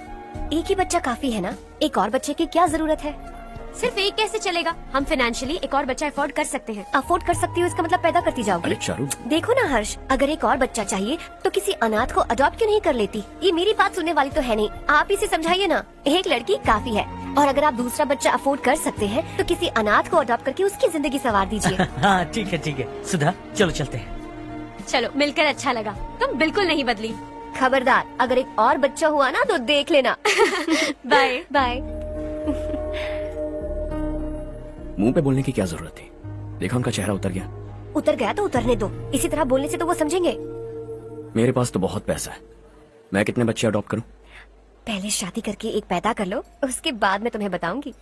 एक ही बच्चा काफी है ना? एक और बच्चे की क्या जरूरत है? सिर्फ एक कैसे चलेगा? हम फाइनेंशियली एक और बच्चा अफोर्ड कर सकते हैं। अफोर्ड कर सकती हो इसका मतलब पैदा करती जाओगी? अरे चारू, देखो ना हर्ष, अगर एक और बच्चा चाहिए तो किसी अनाथ को अडॉप्ट क्यों नहीं कर लेती? ये मेरी बात सुनने वाली तो है नहीं, आप इसे समझाइए ना। एक लड़की काफी है, और अगर आप दूसरा बच्चा अफोर्ड कर सकते हैं तो किसी अनाथ को अडॉप्ट करके उसकी जिंदगी संवार दीजिए। हाँ ठीक है सुधा, चलो चलते हैं। चलो, मिलकर अच्छा लगा। तुम बिल्कुल नहीं बदली। खबरदार, अगर एक और बच्चा हुआ ना तो देख लेना। Bye bye. मुंह पे बोलने की क्या जरूरत थी? देखा उनका चेहरा उतर गया। उतर गया तो उतरने दो, इसी तरह बोलने से तो वो समझेंगे। मेरे पास तो बहुत पैसा है, मैं कितने बच्चे अडॉप्ट करूं? पहले शादी करके एक पैदा कर लो, उसके बाद मैं तुम्हें बताऊंगी।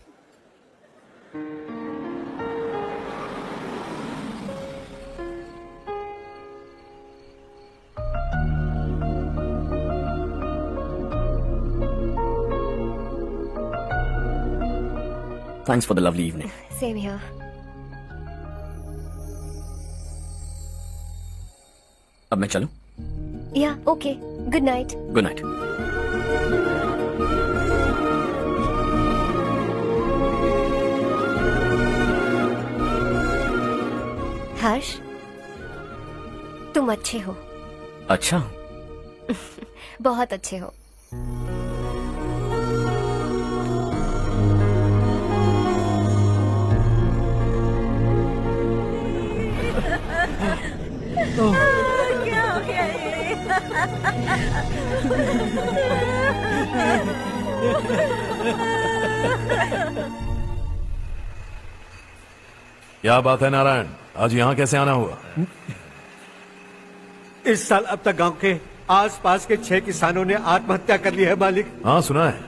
Thanks for the lovely evening. Same here. अब मैं चलूं? Yeah, okay. Good night. Good night. हर्ष, तुम अच्छे हो। अच्छा। बहुत अच्छे हो। क्या हो गया क्या बात है नारायण, आज यहाँ कैसे आना हुआ? इस साल अब तक गांव के आसपास के 6 किसानों ने आत्महत्या कर ली है मालिक। हाँ सुना है।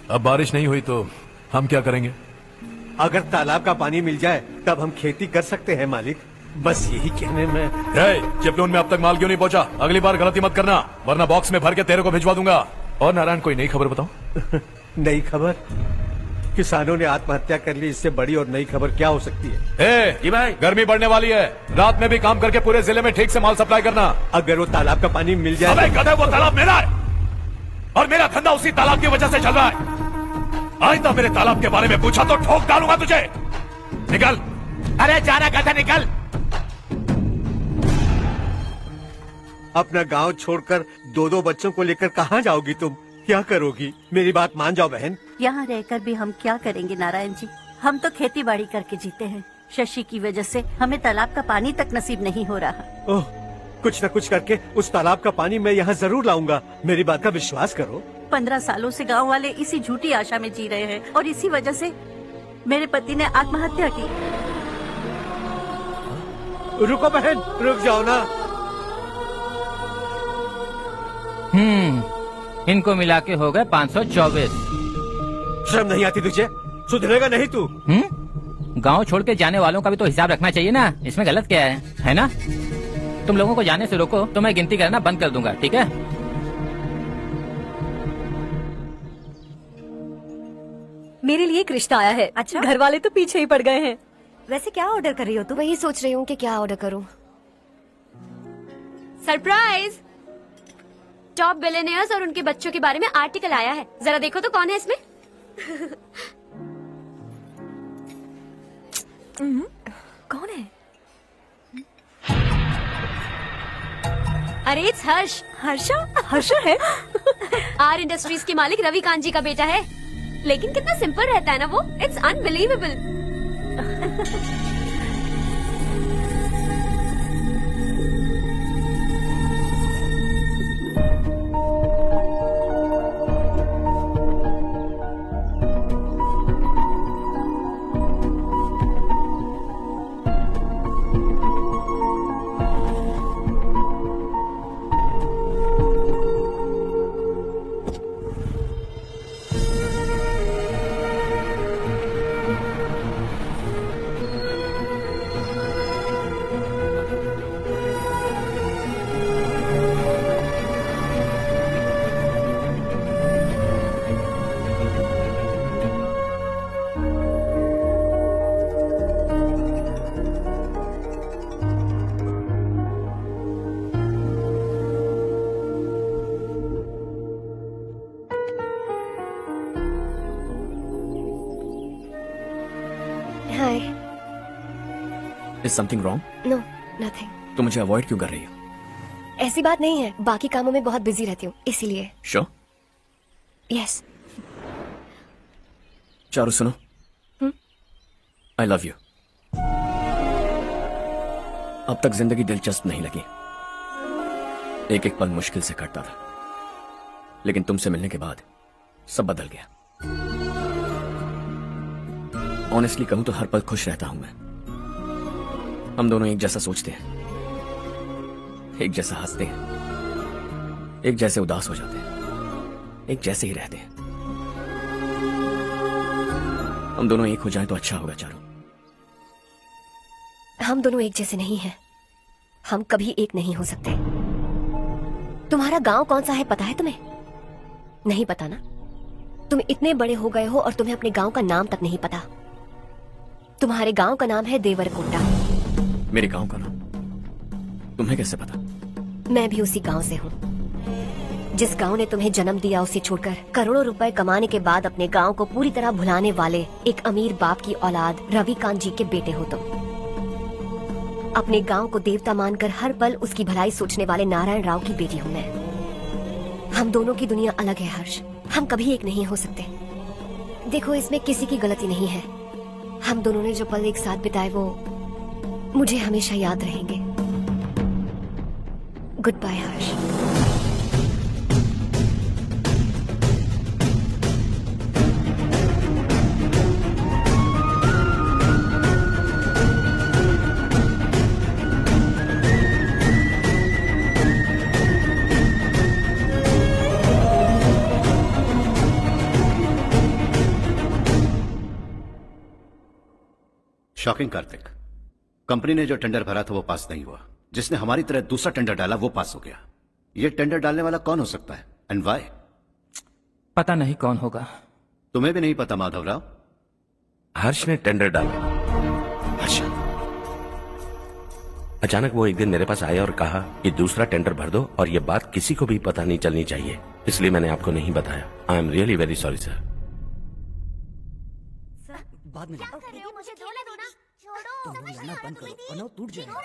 अब बारिश नहीं हुई तो हम क्या करेंगे? अगर तालाब का पानी मिल जाए तब हम खेती कर सकते हैं मालिक। बस यही कहने में। चिपलून में अब तक माल क्यों नहीं पहुंचा? अगली बार गलती मत करना, वरना बॉक्स में भर के तेरे को भिजवा दूंगा। और नारायण, कोई नई खबर बताओ। नई खबर? किसानों ने आत्महत्या कर ली, इससे बड़ी और नई खबर क्या हो सकती है? जी भाई, गर्मी बढ़ने वाली है, रात में भी काम करके पूरे जिले में ठीक से माल सप्लाई करना। अगर वो तालाब का पानी मिल जाए। अबे गधे, वो तालाब मेरा है और मेरा धंधा उसी तालाब की वजह से चल रहा है। आइंदा मेरे तालाब के बारे में पूछा तो ठोक डालूंगा तुझे। निकल। अरे जाना गधा, निकल। अपना गांव छोड़कर 2-2 बच्चों को लेकर कहाँ जाओगी तुम? क्या करोगी? मेरी बात मान जाओ बहन। यहाँ रहकर भी हम क्या करेंगे नारायण जी? हम तो खेती बाड़ी करके जीते हैं। शशि की वजह से हमें तालाब का पानी तक नसीब नहीं हो रहा। ओह, कुछ न कुछ करके उस तालाब का पानी मैं यहाँ जरूर लाऊंगा। मेरी बात का विश्वास करो। 15 सालों से गांव वाले इसी झूठी आशा में जी रहे हैं और इसी वजह से मेरे पति ने आत्महत्या की। रुको बहन, रुक जाओ ना। इनको मिला के हो गए 524। शर्म नहीं आती तुझे? सुधरेगा नहीं तू? गांव छोड़ के जाने वालों का भी तो हिसाब रखना चाहिए ना। इसमें गलत क्या है ना? तुम लोगों को जाने से रोको तो मैं गिनती करना बंद कर दूंगा, ठीक है? मेरे लिए एक रिश्ता आया है। अच्छा? घर वाले तो पीछे ही पड़ गए हैं। वैसे क्या ऑर्डर कर रही हो तुम? वही सोच रही हूँ कि क्या ऑर्डर करूँ। सरप्राइज! टॉप बिलियनियर्स और उनके बच्चों के बारे में आर्टिकल आया है। जरा देखो तो कौन है इसमें। कौन है? अरे इट्स हर्ष। हर्षा है? आर इंडस्ट्रीज के मालिक रवि कांत जी का बेटा है। लेकिन कितना सिंपल रहता है ना वो। It's unbelievable. Is something wrong? No, nothing. तो मुझे अवॉइड क्यों कर रही हो? ऐसी बात नहीं है, बाकी कामों में बहुत बिजी रहती हूँ इसीलिए। Sure? Yes. चारू सुनो। I love you. अब तक जिंदगी दिलचस्प नहीं लगी। एक एक पल मुश्किल से कटता था, लेकिन तुमसे मिलने के बाद सब बदल गया। ऑनेस्टली कहूं तो हर पल खुश रहता हूं मैं। हम दोनों एक जैसा सोचते हैं, एक जैसा हंसते हैं, एक जैसे उदास हो जाते हैं, एक जैसे ही रहते हैं। हम दोनों एक हो जाएं तो अच्छा होगा चारू। हम दोनों एक जैसे नहीं हैं। हम कभी एक नहीं हो सकते। तुम्हारा गांव कौन सा है पता है तुम्हें? नहीं पता ना? तुम इतने बड़े हो गए हो और तुम्हें अपने गांव का नाम तक नहीं पता। तुम्हारे गांव का नाम है देवरकोटा। मेरे गांव का नाम तुम्हें कैसे पता? मैं भी उसी गांव से हूँ। जिस गांव ने तुम्हें जन्म दिया उसे छोड़कर करोड़ों रुपए कमाने के बाद अपने गांव को पूरी तरह भुलाने वाले एक अमीर बाप की औलाद रविकांत जी के बेटे हो तुम। अपने गांव को देवता मानकर हर पल उसकी भलाई सोचने वाले नारायण राव की बेटी हूँ मैं। हम दोनों की दुनिया अलग है हर्ष, हम कभी एक नहीं हो सकते। देखो, इसमें किसी की गलती नहीं है। हम दोनों ने जो पल एक साथ बिताए वो मुझे हमेशा याद रहेंगे। गुड बाय हर्ष। शॉकिंग कार्तिक, कंपनी ने जो टेंडर भरा था वो पास नहीं हुआ। जिसने हमारी तरह दूसरा टेंडर डाला वो पास हो गया। ये टेंडर डालने वाला कौन हो सकता है एंड व्हाई? पता नहीं कौन होगा। तुम्हें भी नहीं पता माधवराव? हर्ष ने टेंडर डाला। हर्ष अचानक वो एक दिन मेरे पास आया और कहा कि दूसरा टेंडर भर दो और ये बात किसी को भी पता नहीं चलनी चाहिए, इसलिए मैंने आपको नहीं बताया। I am really very sorry sir. बाद में मुझे खेलने दो ना। तुम लोग लड़ना बंद करो वरना वो टूट जाएगा।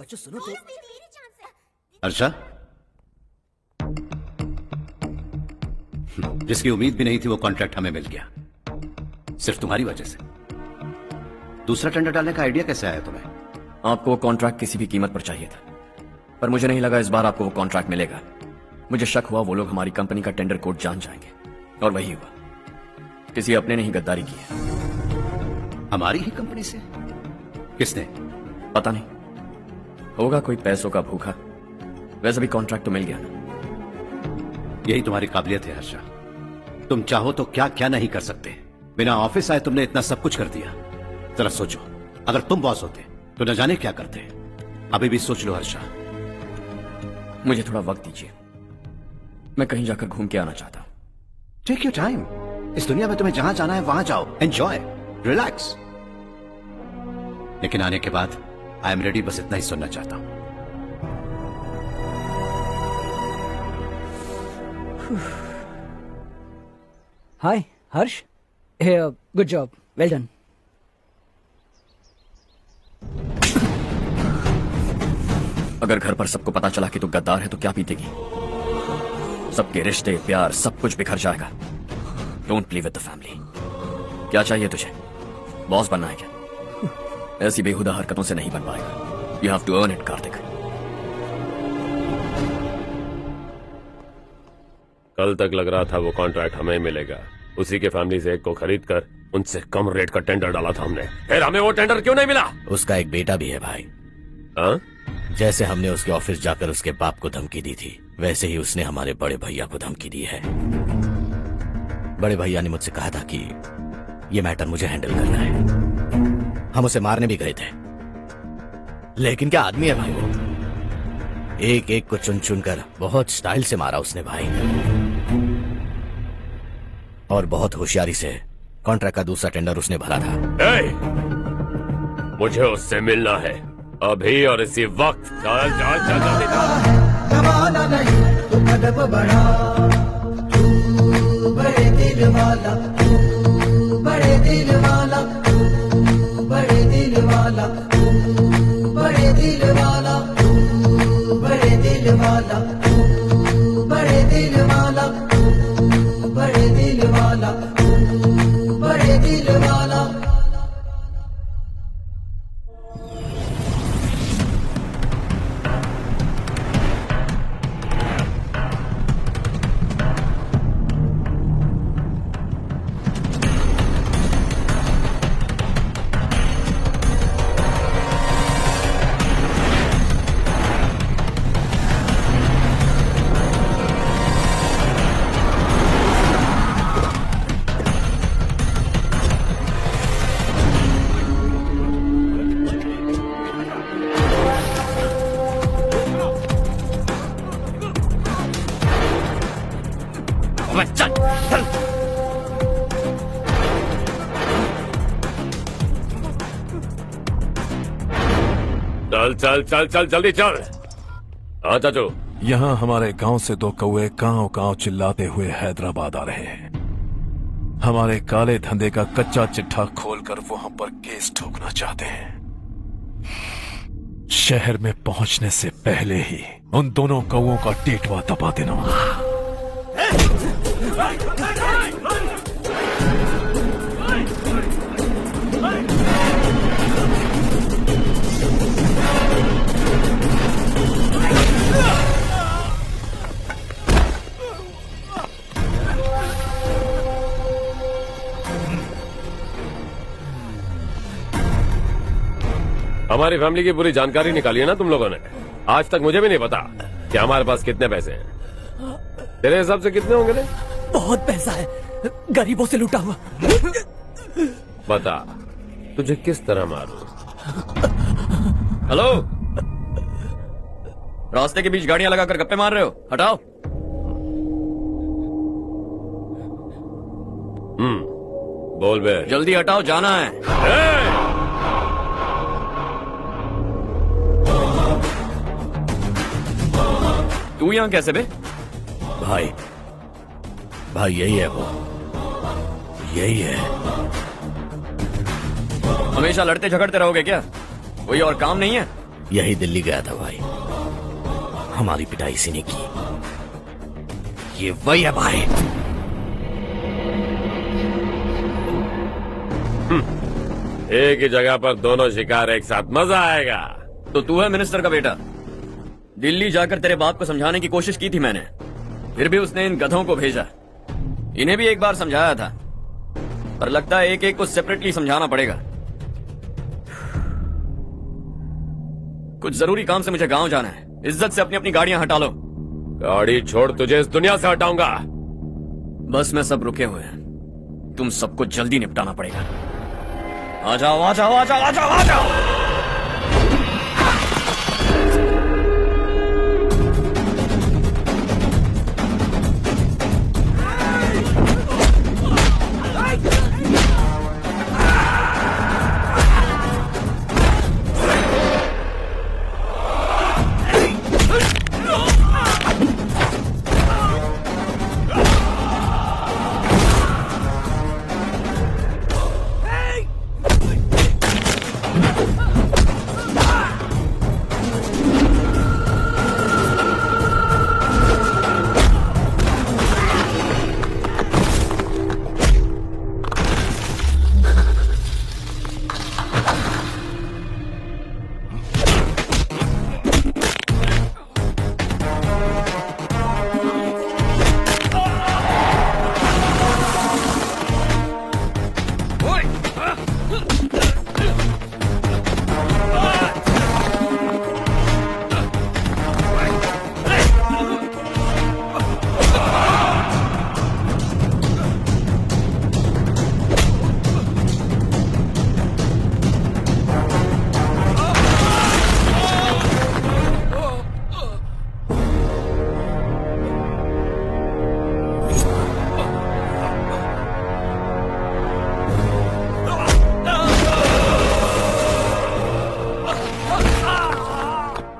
बच्चों सुनो तो। अर्षा, जिसकी उम्मीद भी नहीं थी वो कॉन्ट्रैक्ट हमें मिल गया, सिर्फ तुम्हारी वजह से। दूसरा टेंडर डालने का आइडिया कैसे आया तुम्हें? आपको वो कॉन्ट्रैक्ट किसी भी कीमत पर चाहिए था, पर मुझे नहीं लगा इस बार आपको वो कॉन्ट्रैक्ट मिलेगा। मुझे शक हुआ वो लोग हमारी कंपनी का टेंडर कोड जान जाएंगे, और वही हुआ। किसी अपने ने ही गद्दारी की है। हमारी ही कंपनी से? किसने? पता नहीं, होगा कोई पैसों का भूखा। वैसे भी कॉन्ट्रैक्ट तो मिल गया ना। यही तुम्हारी काबिलियत है हर्षा, तुम चाहो तो क्या क्या नहीं कर सकते। बिना ऑफिस आए तुमने इतना सब कुछ कर दिया। जरा सोचो, अगर तुम बॉस होते तो न जाने क्या करते। अभी भी सोच लो हर्षा। मुझे थोड़ा वक्त दीजिए, मैं कहीं जाकर घूम के आना चाहता हूं। Take your time. इस दुनिया में तुम्हें जहां जाना है वहां जाओ, एंजॉय, रिलैक्स। लेकिन आने के बाद आई एम रेडी, बस इतना ही सुनना चाहता हूं। हाय हर्ष, गुड जॉब, वेल डन। अगर घर पर सबको पता चला कि तू गद्दार है तो क्या बीतेगी? सबके रिश्ते, प्यार, सब कुछ बिखर जाएगा। Don't play with the family. क्या चाहिए तुझे? बॉस बनना है क्या? ऐसी बेहुदा हरकतों से नहीं बन पाएगा। You have to earn it Kartik. कल तक लग रहा था वो कॉन्ट्रैक्ट हमें मिलेगा, उसी के फैमिली से एक को खरीद कर उनसे कम रेट का टेंडर डाला था हमने। फिर हमें वो टेंडर क्यों नहीं मिला? उसका एक बेटा भी है भाई। हाँ? जैसे हमने उसके ऑफिस जाकर उसके बाप को धमकी दी थी, वैसे ही उसने हमारे बड़े भैया को धमकी दी है। बड़े भैया ने मुझसे कहा था कि ये मैटर मुझे हैंडल करना है। हम उसे मारने भी गए थे, लेकिन क्या आदमी है भाई वो। एक एक को चुन चुन कर बहुत स्टाइल से मारा उसने भाई, और बहुत होशियारी से कॉन्ट्रैक्ट का दूसरा टेंडर उसने भरा था। मुझे उससे मिलना है अभी और इसी वक्त। चल चल चल जल्दी जमाना नहीं तो कदम बढ़ा, तू बड़े दिल वाला, तू बड़े दिल वाला, तू बड़े दिल वाला, तू बड़े दिल वाला, तू बड़े दिल वाला, तू बड़े दिल वाला, तू बड़े दिल वाला, तू बड़े दिल वाला। चल चल चल चल जल्दी चल। हाँ चाचू। यहाँ हमारे गांव से 2 कौवे गांव चिल्लाते हुए हैदराबाद आ रहे हैं। हमारे काले धंधे का कच्चा चिट्ठा खोलकर वो हम पर केस ठोकना चाहते हैं। शहर में पहुंचने से पहले ही उन दोनों कौवों का टेटवा दबा देना। हमारी फैमिली की पूरी जानकारी निकाली है ना तुम लोगों ने। आज तक मुझे भी नहीं पता कि हमारे पास कितने पैसे हैं। तेरे हिसाब से कितने होंगे रे? बहुत पैसा है, गरीबों से लूटा हुआ। बता तुझे किस तरह मारूं? हेलो, रास्ते के बीच गाड़ियां लगाकर गप्पे मार रहे हो? हटाओ। बोल बे। जल्दी हटाओ, जाना है। तू यहाँ कैसे बे? भाई यही है वो, यही है। हमेशा लड़ते झगड़ते रहोगे क्या? कोई और काम नहीं है? यही दिल्ली गया था भाई, हमारी पिटाई इसी ने की। ये वही है भाई। एक ही जगह पर दोनों शिकार एक साथ, मजा आएगा। तो तू है मिनिस्टर का बेटा? दिल्ली जाकर तेरे बाप को समझाने की कोशिश की थी मैंने, फिर भी उसने इन गधों को भेजा। इन्हें भी एक बार समझाया था, पर लगता है एक एक को सेपरेटली समझाना पड़ेगा। कुछ जरूरी काम से मुझे गांव जाना है। इज्जत से अपनी अपनी गाड़ियां हटा लो। गाड़ी छोड़, तुझे इस दुनिया से हटाऊंगा। बस में सब रुके हुए हैं, तुम सबको जल्दी निपटाना पड़ेगा। आ जाओ आ जाओ आ जाओ आ जाओ आ जाओ।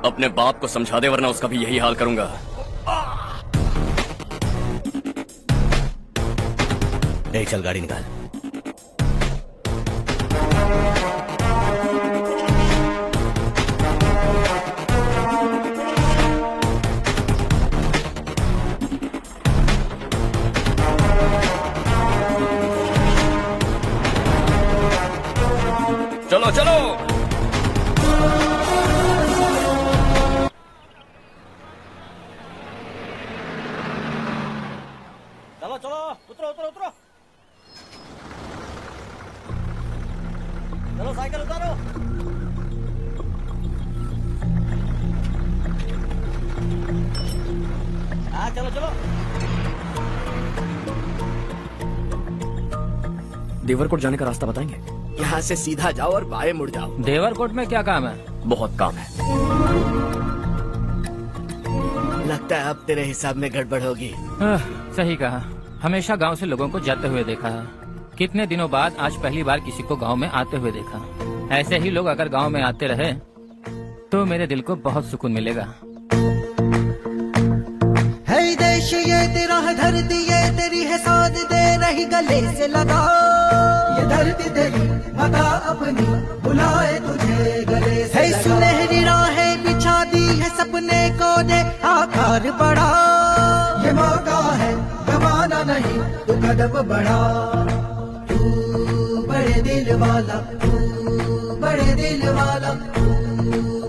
अपने बाप को समझा दे, वरना उसका भी यही हाल करूंगा। चल गाड़ी निकाल। चलो चलो। चलो चलो, उतरो उतरो उतरो। चलो साइकिल उतारो। हाँ चलो चलो। देवरकोट जाने का रास्ता बताएंगे? यहाँ से सीधा जाओ और बाएं मुड़ जाओ। देवरकोट में क्या काम है? बहुत काम है। लगता है अब तेरे हिसाब में गड़बड़ होगी। सही कहा, हमेशा गांव से लोगों को जाते हुए देखा है। कितने दिनों बाद आज पहली बार किसी को गांव में आते हुए देखा। ऐसे ही लोग अगर गांव में आते रहे तो मेरे दिल को बहुत सुकून मिलेगा। है देश ये तेरा है, धरती ये तेरी है, साथ दे रही गले से लगा। ये धरती तेरी माता अपनी बुलाए तुझे गले से लगा। सुनहरी राहें बिछा दी है, सपने को दे आकार बढ़ा। ये मौका है गवाना नहीं, तू कदम बढ़ा। तू बड़े दिल वाला, तू बड़े दिल वाला, तू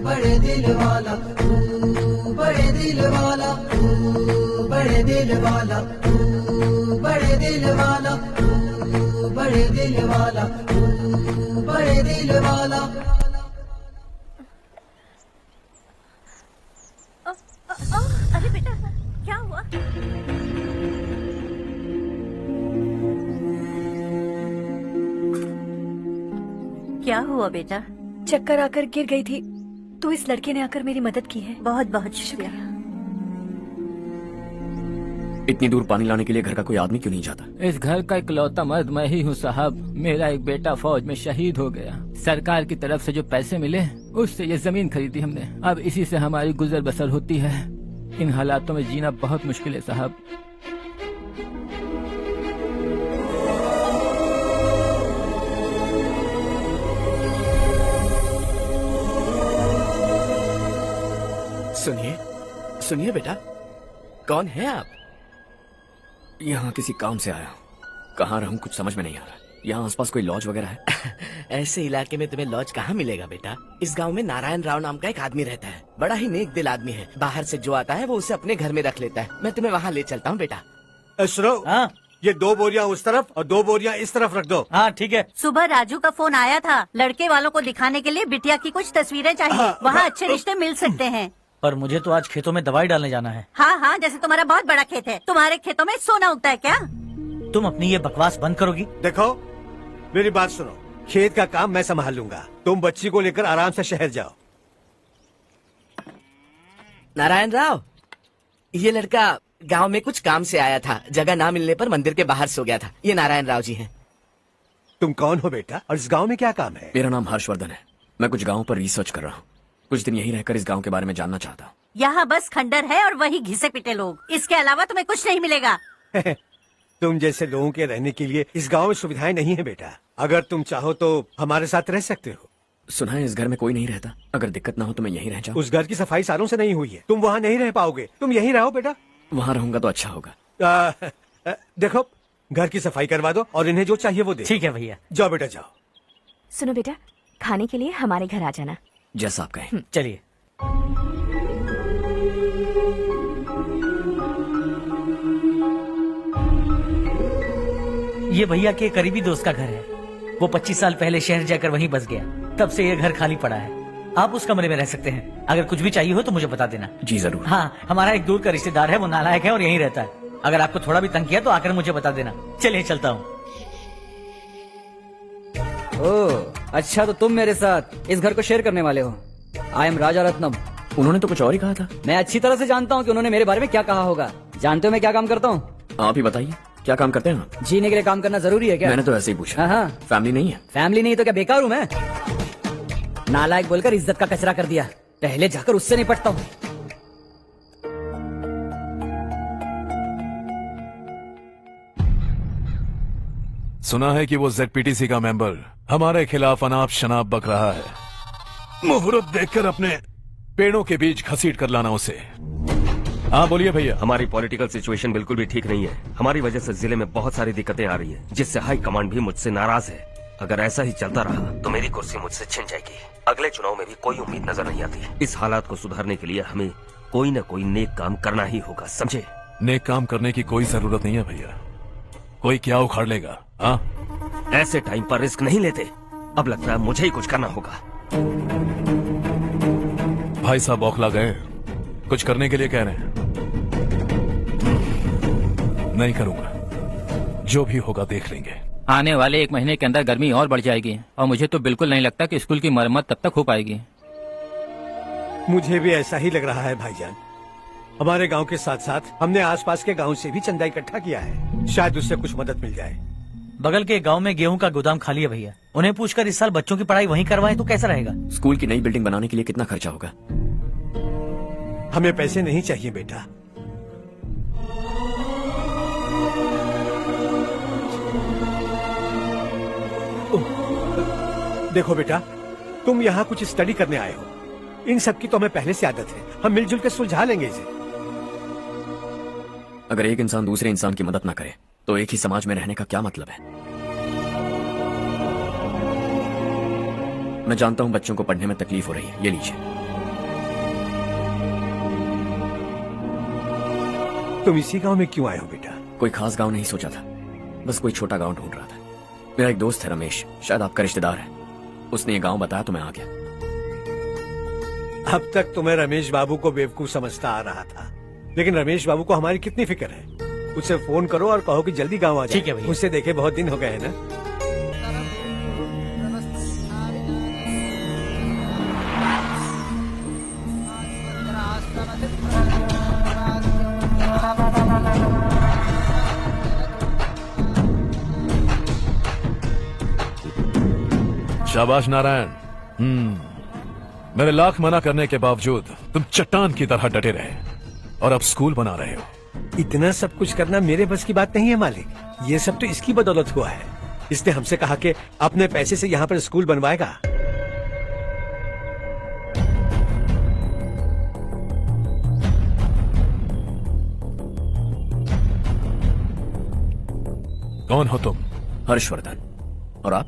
बड़े दिल वाला, तू बड़े दिल वाला, तू बड़े दिल वाला, तू बड़े दिल वाला, तू बड़े दिल वाला, तू बड़े दिल वाला। अरे बेटा क्या हुआ? क्या हुआ बेटा? चक्कर आकर गिर गई थी तो इस लड़के ने आकर मेरी मदद की है। बहुत बहुत शुक्रिया। इतनी दूर पानी लाने के लिए घर का कोई आदमी क्यों नहीं जाता? इस घर का इकलौता मर्द मैं ही हूँ साहब। मेरा एक बेटा फौज में शहीद हो गया। सरकार की तरफ से जो पैसे मिले उससे ये जमीन खरीदी हमने। अब इसी से हमारी गुजर बसर होती है। इन हालातों में जीना बहुत मुश्किल है साहब। सुनिए सुनिए बेटा, कौन है आप? यहाँ किसी काम से आया हूँ। कहाँ रहूँ कुछ समझ में नहीं आ रहा। यहाँ आसपास कोई लॉज वगैरह है? ऐसे इलाके में तुम्हें लॉज कहाँ मिलेगा बेटा। इस गांव में नारायण राव नाम का एक आदमी रहता है। बड़ा ही नेक दिल आदमी है। बाहर से जो आता है वो उसे अपने घर में रख लेता है। मैं तुम्हें वहाँ ले चलता हूँ बेटा। सुनो, ये 2 बोरियां उस तरफ और 2 बोरियां इस तरफ रख दो। हाँ ठीक है। सुबह राजू का फोन आया था। लड़के वालों को दिखाने के लिए बिटिया की कुछ तस्वीरें चाहिए। वहाँ अच्छे रिश्ते मिल सकते हैं। पर मुझे तो आज खेतों में दवाई डालने जाना है। हाँ हाँ, जैसे तुम्हारा बहुत बड़ा खेत है। तुम्हारे खेतों में सोना उगता है क्या? तुम अपनी ये बकवास बंद करोगी? देखो मेरी बात सुनो, खेत का काम मैं संभाल लूंगा। तुम बच्ची को लेकर आराम से शहर जाओ। नारायण राव, ये लड़का गांव में कुछ काम से आया था। जगह ना मिलने पर मंदिर के बाहर सो गया था। ये नारायण राव जी हैं। तुम कौन हो बेटा और इस गांव में क्या काम है? मेरा नाम हर्षवर्धन है। मैं कुछ गाँव पर रिसर्च कर रहा हूँ। कुछ दिन यहीं रहकर इस गांव के बारे में जानना चाहता हूँ। यहाँ बस खंडर है और वही घिसे पिटे लोग। इसके अलावा तुम्हें कुछ नहीं मिलेगा। तुम जैसे लोगों के रहने के लिए इस गांव में सुविधाएं नहीं है बेटा। अगर तुम चाहो तो हमारे साथ रह सकते हो। सुना है इस घर में कोई नहीं रहता। अगर दिक्कत ना हो तो मैं यहीं रह जाऊँ। उस घर की सफाई सालों से नहीं हुई है। तुम वहाँ नहीं रह पाओगे। तुम यहीं रहो बेटा। वहाँ रहूंगा तो अच्छा होगा। देखो घर की सफाई करवा दो और इन्हें जो चाहिए वो दे। ठीक है भैया। जाओ बेटा जाओ। सुनो बेटा, खाने के लिए हमारे घर आ जाना। जैसा आप कहें। चलिए। ये भैया के करीबी दोस्त का घर है। वो 25 साल पहले शहर जाकर वहीं बस गया। तब से ये घर खाली पड़ा है। आप उस कमरे में रह सकते हैं। अगर कुछ भी चाहिए हो तो मुझे बता देना। जी जरूर। हाँ, हमारा एक दूर का रिश्तेदार है। वो नालायक है और यहीं रहता है। अगर आपको थोड़ा भी तंग किया तो आकर मुझे बता देना। चलिए चलता हूँ। ओह अच्छा, तो तुम मेरे साथ इस घर को शेयर करने वाले हो। आई एम राजा रत्नम। उन्होंने तो कुछ और ही कहा था। मैं अच्छी तरह से जानता हूँ कि उन्होंने मेरे बारे में क्या कहा होगा। जानते हो मैं क्या काम करता हूँ? आप ही बताइए, क्या काम करते हैं? जीने के लिए काम करना जरूरी है क्या? मैंने तो ऐसे ही पूछा। हाँ। फैमिली नहीं है? फैमिली नहीं तो क्या बेकार हूँ मैं? नालायक बोलकर इज्जत का कचरा कर दिया। पहले जाकर उससे निपटता हूँ। सुना है कि वो ZPTC का मेंबर हमारे खिलाफ अनाप शनाप बक रहा है। मुहूर्त देखकर अपने पेड़ों के बीच घसीट कर लाना उसे। हाँ बोलिए भैया। हमारी पॉलिटिकल सिचुएशन बिल्कुल भी ठीक नहीं है। हमारी वजह से जिले में बहुत सारी दिक्कतें आ रही है, जिससे हाई कमांड भी मुझसे नाराज है। अगर ऐसा ही चलता रहा तो मेरी कुर्सी मुझसे छिन जाएगी। अगले चुनाव में भी कोई उम्मीद नजर नहीं आती। इस हालात को सुधारने के लिए हमें कोई न कोई नेक काम करना ही होगा, समझे? नेक काम करने की कोई जरूरत नहीं है भैया। कोई क्या उखाड़ लेगा? हाँ, ऐसे टाइम पर रिस्क नहीं लेते। अब लगता है मुझे ही कुछ करना होगा। भाई साहब बौखला गए। कुछ करने के लिए कह रहे हैं। नहीं करूंगा, जो भी होगा देख लेंगे। आने वाले 1 महीने के अंदर गर्मी और बढ़ जाएगी और मुझे तो बिल्कुल नहीं लगता कि स्कूल की मरम्मत तब तक हो पाएगी। मुझे भी ऐसा ही लग रहा है भाईजान। हमारे गांव के साथ साथ हमने आसपास के गांव से भी चंदा इकट्ठा किया है। शायद उससे कुछ मदद मिल जाए। बगल के गांव में गेहूं का गोदाम खाली है भैया। उन्हें पूछकर इस साल बच्चों की पढ़ाई वहीं करवाएं तो कैसा रहेगा? स्कूल की नई बिल्डिंग बनाने के लिए कितना खर्चा होगा? हमें पैसे नहीं चाहिए बेटा। देखो बेटा, तुम यहाँ कुछ स्टडी करने आए हो। इन सब की तो हमें पहले से आदत है। हम मिलजुल के सुलझा लेंगे इसे। अगर एक इंसान दूसरे इंसान की मदद ना करे तो एक ही समाज में रहने का क्या मतलब है? मैं जानता हूं बच्चों को पढ़ने में तकलीफ हो रही है, ये लीजिए। तुम इसी गांव में क्यों आए हो बेटा? कोई खास गांव नहीं सोचा था, बस कोई छोटा गांव ढूंढ रहा था। मेरा एक दोस्त है रमेश, शायद आपका रिश्तेदार है। उसने ये गांव बताया तो मैं आ गया। अब तक तुम्हें रमेश बाबू को बेवकूफ समझता आ रहा था, लेकिन रमेश बाबू को हमारी कितनी फिक्र है। उसे फोन करो और कहो कि जल्दी गांव आ जाए। ठीक है भैया। उससे देखे बहुत दिन हो गए हैं ना। शाबाश नारायण। मेरे लाख मना करने के बावजूद तुम चट्टान की तरह डटे रहे और अब स्कूल बना रहे हो। इतना सब कुछ करना मेरे बस की बात नहीं है मालिक। ये सब तो इसकी बदौलत हुआ है। इसने हमसे कहा कि अपने पैसे से यहाँ पर स्कूल बनवाएगा। कौन हो तुम? हर्षवर्धन। और आप?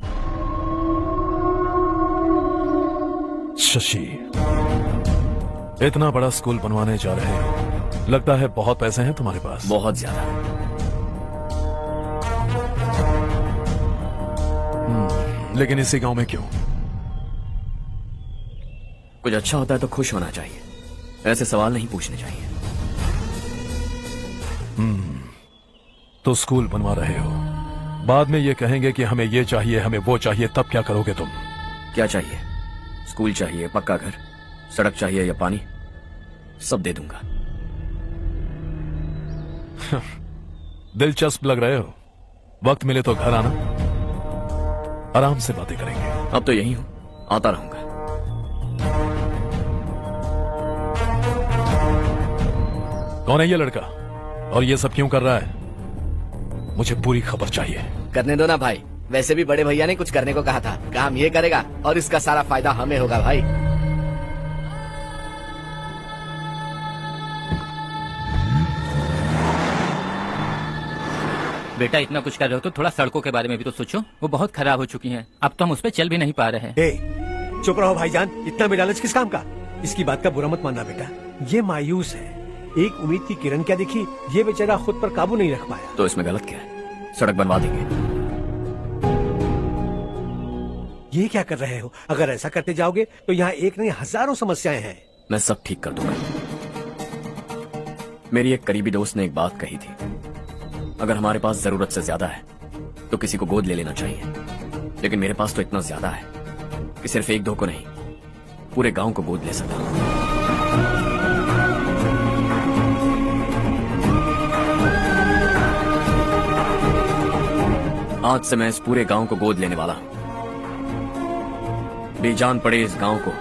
शशि। इतना बड़ा स्कूल बनवाने जा रहे हो, लगता है बहुत पैसे हैं तुम्हारे पास। बहुत ज्यादा। लेकिन इसी गांव में क्यों? कुछ अच्छा होता है तो खुश होना चाहिए, ऐसे सवाल नहीं पूछने चाहिए। तो स्कूल बनवा रहे हो, बाद में ये कहेंगे कि हमें ये चाहिए, हमें वो चाहिए, तब क्या करोगे तुम? क्या चाहिए? स्कूल चाहिए, पक्का घर, सड़क चाहिए या पानी, सब दे दूंगा। दिलचस्प लग रहे हो। वक्त मिले तो घर आना, आराम से बातें करेंगे। अब तो यही हूं, आता रहूंगा। कौन है ये लड़का और ये सब क्यों कर रहा है? मुझे पूरी खबर चाहिए। करने दो ना भाई, वैसे भी बड़े भैया ने कुछ करने को कहा था। काम ये करेगा और इसका सारा फायदा हमें होगा भाई। बेटा इतना कुछ कर रहे हो तो थोड़ा सड़कों के बारे में भी तो सोचो। वो बहुत खराब हो चुकी हैं। अब तो हम उस पर चल भी नहीं पा रहे हैं। चुप रहो भाईजान, इतना बेलालच किस काम का? इसकी बात का बुरा मत मानना बेटा, ये मायूस है। एक उम्मीद की किरण क्या दिखी, ये बेचारा खुद पर काबू नहीं रख पाया। तो इसमें गलत क्या है? सड़क बनवा देंगे। ये क्या कर रहे हो? अगर ऐसा करते जाओगे तो यहाँ एक नहीं हजारों समस्याएं हैं। मैं सब ठीक कर दूंगा। मेरी एक करीबी दोस्त ने एक बात कही थी, अगर हमारे पास जरूरत से ज्यादा है तो किसी को गोद ले लेना चाहिए। लेकिन मेरे पास तो इतना ज्यादा है कि सिर्फ एक दो को नहीं, पूरे गांव को गोद ले सकता हूं। आज से मैं इस पूरे गांव को गोद लेने वाला हूं। बेजान पड़े इस गांव को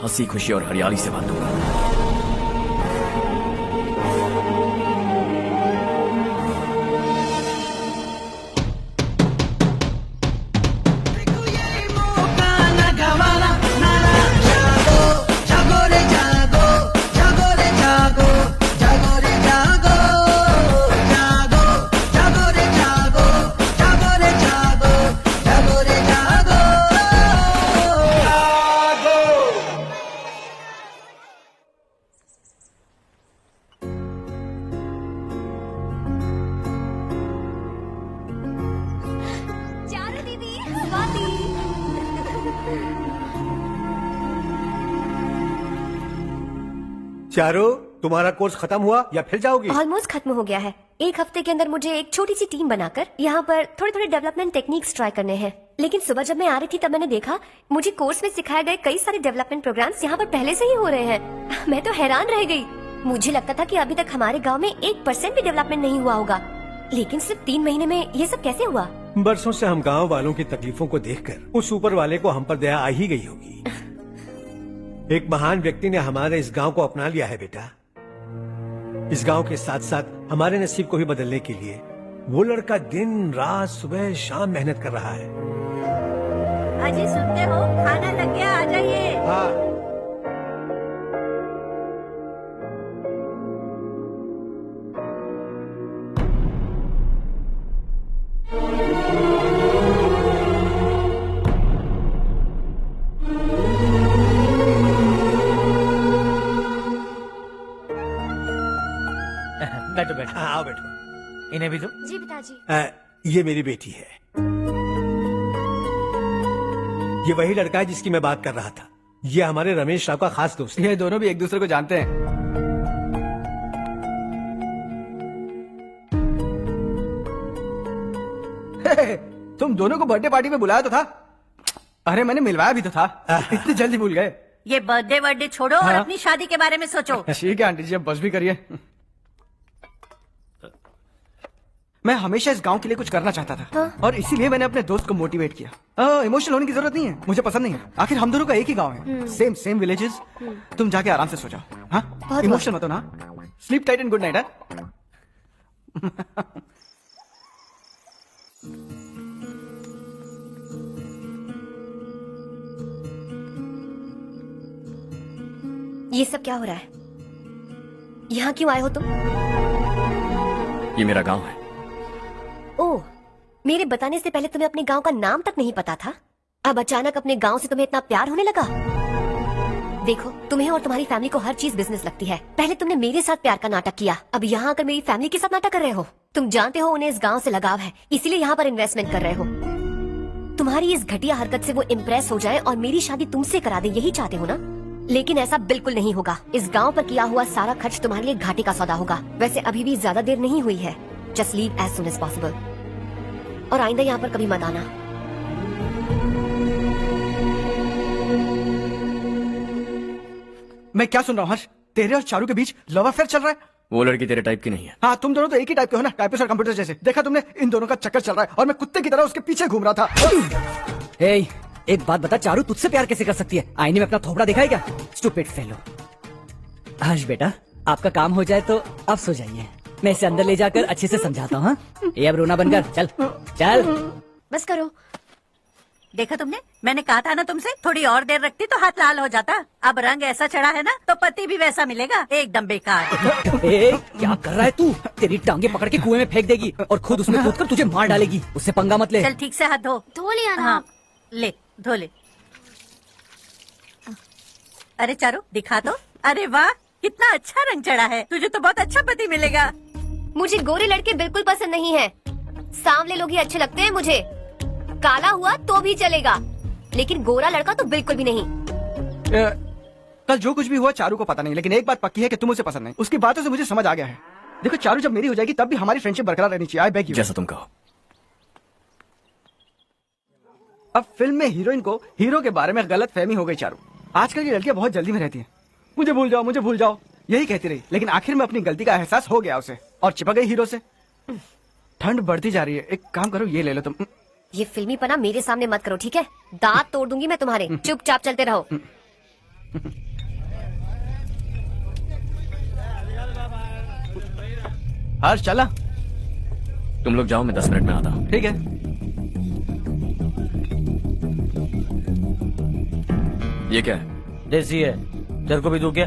हंसी खुशी और हरियाली से भर दूंगा। चारो, तुम्हारा कोर्स खत्म हुआ या फिर जाओगी? ऑलमोस्ट खत्म हो गया है। एक हफ्ते के अंदर मुझे एक छोटी सी टीम बनाकर यहाँ पर थोड़े थोड़े डेवलपमेंट टेक्निक्स ट्राई करने हैं। लेकिन सुबह जब मैं आ रही थी तब मैंने देखा मुझे कोर्स में सिखाए गए कई सारे डेवलपमेंट प्रोग्राम्स यहाँ पर पहले से ही हो रहे हैं। मैं तो हैरान रह गई। मुझे लगता था कि अभी तक हमारे गांव में 1% भी डेवलपमेंट नहीं हुआ होगा। लेकिन सिर्फ 3 महीने में ये सब कैसे हुआ? बरसों से हम गांव वालों की तकलीफों को देखकर उस ऊपर वाले को हम पर दया आ ही गई होगी। एक महान व्यक्ति ने हमारे इस गांव को अपना लिया है बेटा। इस गांव के साथ साथ हमारे नसीब को भी बदलने के लिए वो लड़का दिन रात सुबह शाम मेहनत कर रहा है। अजी सुनते हो, खाना लग गया, आ जाइए। हाँ। बैठो बैठो। हाँ, आओ बैठो। इन्हें भी दो। जी पिताजी। ये मेरी बेटी है। ये वही लड़का है जिसकी मैं बात कर रहा था। ये हमारे रमेश राव का खास दोस्त है। ये दोनों भी एक दूसरे को जानते हैं। तुम दोनों को बर्थडे पार्टी में बुलाया तो था। अरे मैंने मिलवाया भी तो था। इतनी जल्दी भूल गए। ये बर्थडे वर्डे छोड़ो और हाँ। अपनी शादी के बारे में सोचो। ठीक है आंटी जी, अब बस भी करिए। मैं हमेशा इस गांव के लिए कुछ करना चाहता था और इसीलिए मैंने अपने दोस्त को मोटिवेट किया। इमोशनल होने की जरूरत नहीं है, मुझे पसंद नहीं है। आखिर हम दोनों का एक ही गांव है, सेम विलेजेस। तुम जाके आराम से सो जाओ। हाँ, इमोशनल मत हो ना। Sleep tight and good night. ये सब क्या हो रहा है? यहाँ क्यों आए हो तुम? ये मेरा गांव है। ओह, मेरे बताने से पहले तुम्हें अपने गांव का नाम तक नहीं पता था। अब अचानक अपने गांव से तुम्हें इतना प्यार होने लगा। देखो, तुम्हें और तुम्हारी फैमिली को हर चीज बिजनेस लगती है। पहले तुमने मेरे साथ प्यार का नाटक किया, अब यहाँ आकर मेरी फैमिली के साथ नाटक कर रहे हो। तुम जानते हो उन्हें इस गांव से लगाव है, इसीलिए यहाँ पर इन्वेस्टमेंट कर रहे हो। तुम्हारी इस घटिया हरकत से वो इम्प्रेस हो जाए और मेरी शादी तुमसे करा दे, यही चाहते हो ना? लेकिन ऐसा बिल्कुल नहीं होगा। इस गांव पर किया हुआ सारा खर्च तुम्हारे लिए घाटे का सौदा होगा। वैसे अभी भी ज्यादा देर नहीं हुई है। Just leave as soon as possible और आइंदा यहाँ पर कभी मत आना। मैं क्या सुन रहा हूँ हर्ष? तेरे और चारू के बीच लव अफेयर चल रहा है? वो लड़की तेरे टाइप की नहीं है। हाँ, तुम दोनों तो एक ही टाइप के हो ना, टाइपिस्ट और कंप्यूटर जैसे। देखा तुमने, इन दोनों का चक्कर चल रहा है और मैं कुत्ते की तरह उसके पीछे घूम रहा था। एक बात बता, चारू तुझसे प्यार कैसे कर सकती है? आईने में अपना थोपड़ा देखा है क्या? Stupid fellow. हर्ष बेटा, आपका काम हो जाए तो अब सो जाइए। मैं इसे अंदर ले जाकर अच्छे से समझाता हूँ। ये अब रोना बनकर चल चल। बस करो। देखा तुमने, मैंने कहा था ना तुमसे, थोड़ी और देर रखती तो हाथ लाल हो जाता। अब रंग ऐसा चढ़ा है ना तो पति भी वैसा मिलेगा। एकदम बेकार। क्या कर रहा है तू? तेरी टांगे पकड़ के कुएं में फेंक देगी और खुद उसमें कूदकर तुझे मार डालेगी। उससे पंगा मत ले। चल ठीक से हाथ धो लिया ना। हाँ, ले धो ले। अरे चारू दिखा तो। अरे वाह, कितना अच्छा रंग चढ़ा है। तुझे तो बहुत अच्छा पति मिलेगा। मुझे गोरे लड़के बिल्कुल पसंद नहीं है। सांवले लोग ही अच्छे लगते हैं मुझे। काला हुआ तो भी चलेगा, लेकिन गोरा लड़का तो बिल्कुल भी नहीं। कल जो कुछ भी हुआ चारू को पता नहीं, लेकिन एक बात पक्की है कि तुम उसे पसंद नहीं। उसकी बातों से मुझे समझ आ गया है। देखो चारू जब मेरी हो जाएगी तब भी हमारी फ्रेंडशिप बरकरार रहनी चाहिए। I beg you. जैसा तुम कहो। अब फिल्म में हीरोइन को हीरो के बारे में गलत फहमी हो गई चारू। आजकल की लड़कियां बहुत जल्दी में रहती हैं। मुझे भूल जाओ, मुझे भूल जाओ, यही कहती रही, लेकिन आखिर में अपनी गलती का एहसास हो गया उसे और चिपक गई हीरो से। ठंड बढ़ती जा रही है, एक काम करो, ये ले लो तुम। ये फिल्मी पना मेरे सामने मत करो, ठीक है? दांत तोड़ दूंगी मैं तुम्हारे। चुपचाप चलते रहो। हर्ष चला। तुम लोग जाओ, मैं 10 मिनट में आता हूँ। ठीक है। ये क्या है? देसी है। तेरे को भी दूं क्या?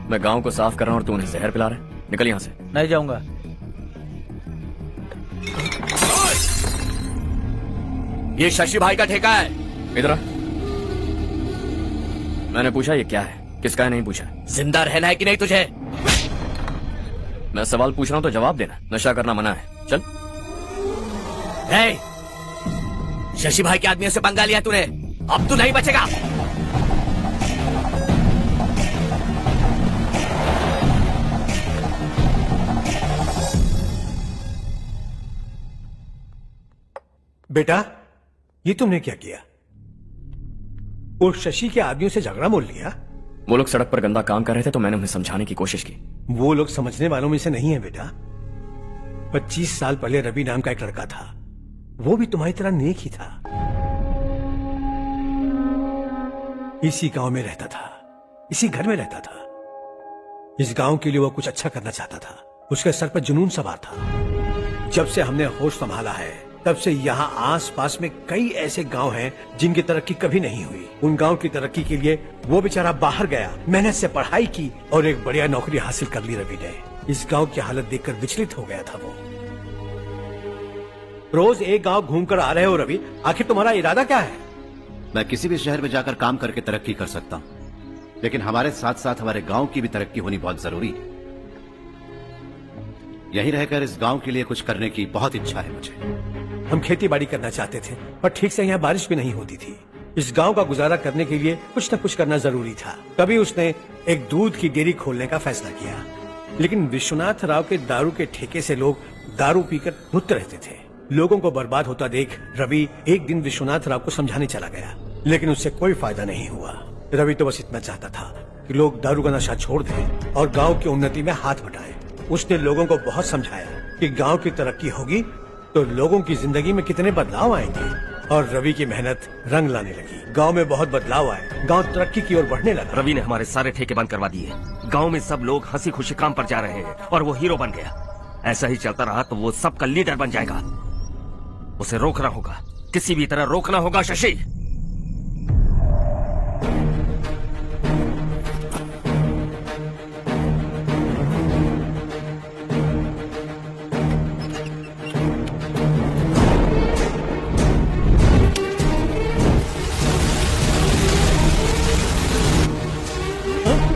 मैं गांव को साफ कर रहा हूँ और तू उन्हें जहर पिला रहा है। निकल यहाँ से। नहीं जाऊंगा। ये शशि भाई का ठेका है। इधर आ। मैंने पूछा ये क्या है, किसका है नहीं पूछा। जिंदा रहना है कि नहीं तुझे? मैं सवाल पूछ रहा हूँ तो जवाब देना। नशा करना मना है। चल। शशि भाई के आदमियों से पंगा लिया तूने, अब तू नहीं बचेगा। बेटा, ये तुमने क्या किया? वो शशि के आदमियों से झगड़ा मोल लिया? वो लोग सड़क पर गंदा काम कर रहे थे तो मैंने उन्हें समझाने की कोशिश की। वो लोग समझने वालों में से नहीं है बेटा। 25 साल पहले रवि नाम का एक लड़का था, वो भी तुम्हारी तरह नेक ही था। इसी गांव में रहता था, इसी घर में रहता था। इस गांव के लिए वो कुछ अच्छा करना चाहता था। उसके सर पर जुनून सवार था। जब से हमने होश संभाला है तब से यहाँ आस पास में कई ऐसे गांव हैं जिनकी तरक्की कभी नहीं हुई। उन गांव की तरक्की के लिए वो बेचारा बाहर गया, मेहनत से पढ़ाई की और एक बढ़िया नौकरी हासिल कर ली रवि ने। इस गांव की हालत देखकर विचलित हो गया था वो। रोज एक गांव घूमकर आ रहे हो रवि, आखिर तुम्हारा इरादा क्या है? मैं किसी भी शहर में जाकर काम करके तरक्की कर सकता हूँ, लेकिन हमारे साथ साथ हमारे गांव की भी तरक्की होनी बहुत जरूरी है। यहीं रहकर इस गांव के लिए कुछ करने की बहुत इच्छा है मुझे। हम खेती बाड़ी करना चाहते थे, पर ठीक से यहाँ बारिश भी नहीं होती थी। इस गांव का गुजारा करने के लिए कुछ न कुछ करना जरूरी था। तभी उसने एक दूध की डेयरी खोलने का फैसला किया। लेकिन विश्वनाथ राव के दारू के ठेके से लोग दारू पीकर धुत रहते थे। लोगों को बर्बाद होता देख रवि एक दिन विश्वनाथ राव को समझाने चला गया, लेकिन उससे कोई फायदा नहीं हुआ। रवि तो बस इतना चाहता था कि लोग दारू का नशा छोड़ दें और गांव की उन्नति में हाथ बटाएं। उसने लोगों को बहुत समझाया कि गांव की तरक्की होगी तो लोगों की जिंदगी में कितने बदलाव आएंगे, और रवि की मेहनत रंग लाने लगी। गांव में बहुत बदलाव आए, गांव तरक्की की ओर बढ़ने लगा। रवि ने हमारे सारे ठेके बंद करवा दिए। गांव में सब लोग हंसी खुशी काम पर जा रहे हैं और वो हीरो बन गया। ऐसा ही चलता रहा तो वो सबका लीडर बन जाएगा। उसे रोकना होगा, किसी भी तरह रोकना होगा शशि।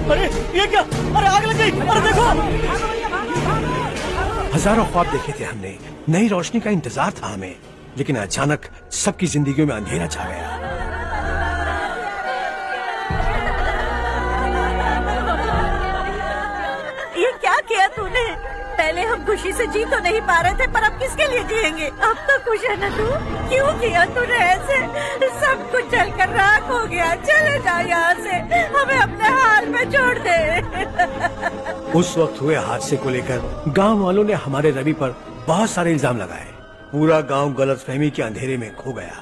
अरे ये क्या? अरे आग लग गई! अरे देखो! हजारों ख्वाब देखे थे हमने, नई रोशनी का इंतजार था हमें, लेकिन अचानक सबकी जिंदगियों में अंधेरा छा गया। ये क्या किया तूने? पहले हम खुशी से जी तो नहीं पा रहे थे, पर अब किसके लिए जिएंगे? अब तो खुश है ना तू? क्यों किया तूने ऐसे? सब कुछ जलकर राख हो गया। चले जा यहाँ से, हमें अपने हाल में छोड़ दे। उस वक्त हुए हादसे को लेकर गांव वालों ने हमारे रवि पर बहुत सारे इल्जाम लगाए। पूरा गांव गलतफहमी के अंधेरे में खो गया।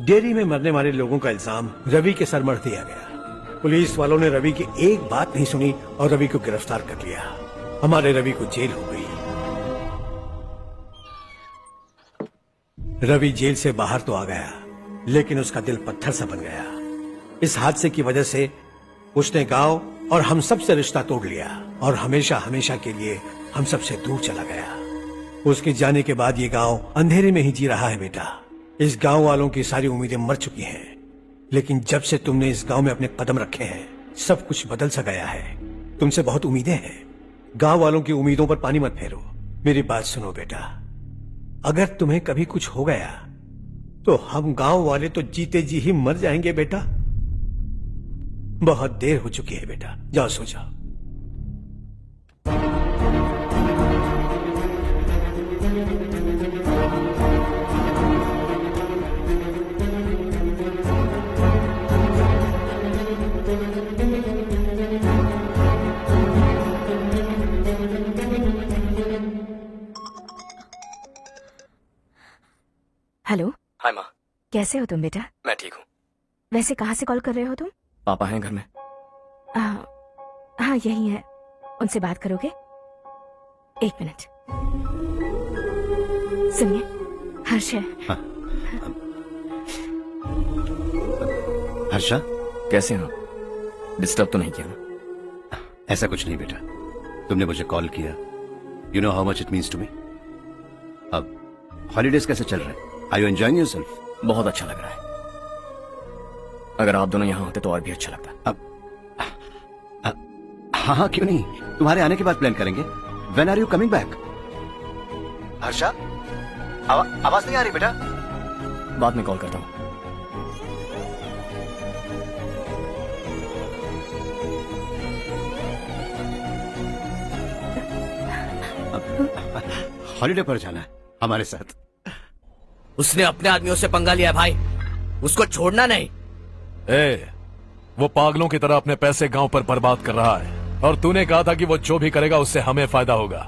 डेयरी में मरने वाले लोगों का इल्जाम रवि के सर मढ़ दिया गया। पुलिस वालों ने रवि की एक बात नहीं सुनी और रवि को गिरफ्तार कर लिया। हमारे रवि को जेल हो गई। रवि जेल से बाहर तो आ गया, लेकिन उसका दिल पत्थर सा बन गया। इस हादसे की वजह से उसने गांव और हम सब से रिश्ता तोड़ लिया और हमेशा हमेशा के लिए हम सब से दूर चला गया। उसके जाने के बाद ये गांव अंधेरे में ही जी रहा है बेटा। इस गांव वालों की सारी उम्मीदें मर चुकी हैं, लेकिन जब से तुमने इस गांव में अपने कदम रखे हैं सब कुछ बदल सा गया है। तुमसे बहुत उम्मीदें हैं। गांव वालों की उम्मीदों पर पानी मत फेरो। मेरी बात सुनो बेटा, अगर तुम्हें कभी कुछ हो गया तो हम गांव वाले तो जीते जी ही मर जाएंगे बेटा। बहुत देर हो चुकी है बेटा, जाओ सो जाओ। हेलो। हाय माँ। कैसे हो तुम बेटा? मैं ठीक हूँ। वैसे कहाँ से कॉल कर रहे हो तुम? पापा हैं घर में। हाँ यही है। उनसे बात करोगे? एक मिनट। सुनिए, हर्ष है। हाँ। हर्षा, कैसे हो? डिस्टर्ब तो नहीं किया ना? ऐसा कुछ नहीं बेटा, तुमने मुझे कॉल किया। You know how much it means to me. अब हॉलीडेज कैसे चल रहे हैं? Are you enjoying yourself? बहुत अच्छा लग रहा है। अगर आप दोनों यहाँ होते तो और भी अच्छा लगता। हाँ क्यों नहीं, तुम्हारे आने के बाद प्लान करेंगे। When are you coming back? Harsha, आवाज नहीं आ रही बेटा। बाद में कॉल करता हूँ। हॉलीडे पर जाना है हमारे साथ। उसने अपने आदमियों से पंगा लिया भाई, उसको छोड़ना नहीं। वो पागलों की तरह अपने पैसे गांव पर बर्बाद कर रहा है और तूने कहा था कि वो जो भी करेगा उससे हमें फायदा होगा।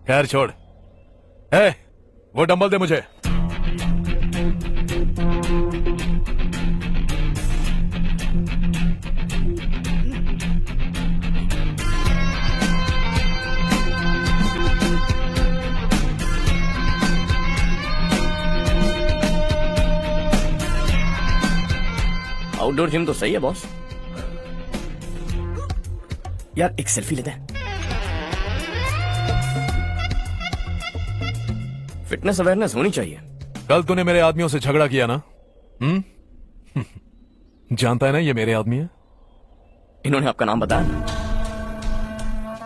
खैर छोड़, वो डंबल दे मुझे। आउटडोर जिम तो सही है बॉस। यार एक सेल्फी लेते हैं। फिटनेस अवेयरनेस होनी चाहिए। कल तूने मेरे आदमियों से झगड़ा किया ना? जानता है ना ये मेरे आदमी है। इन्होंने आपका नाम बताया?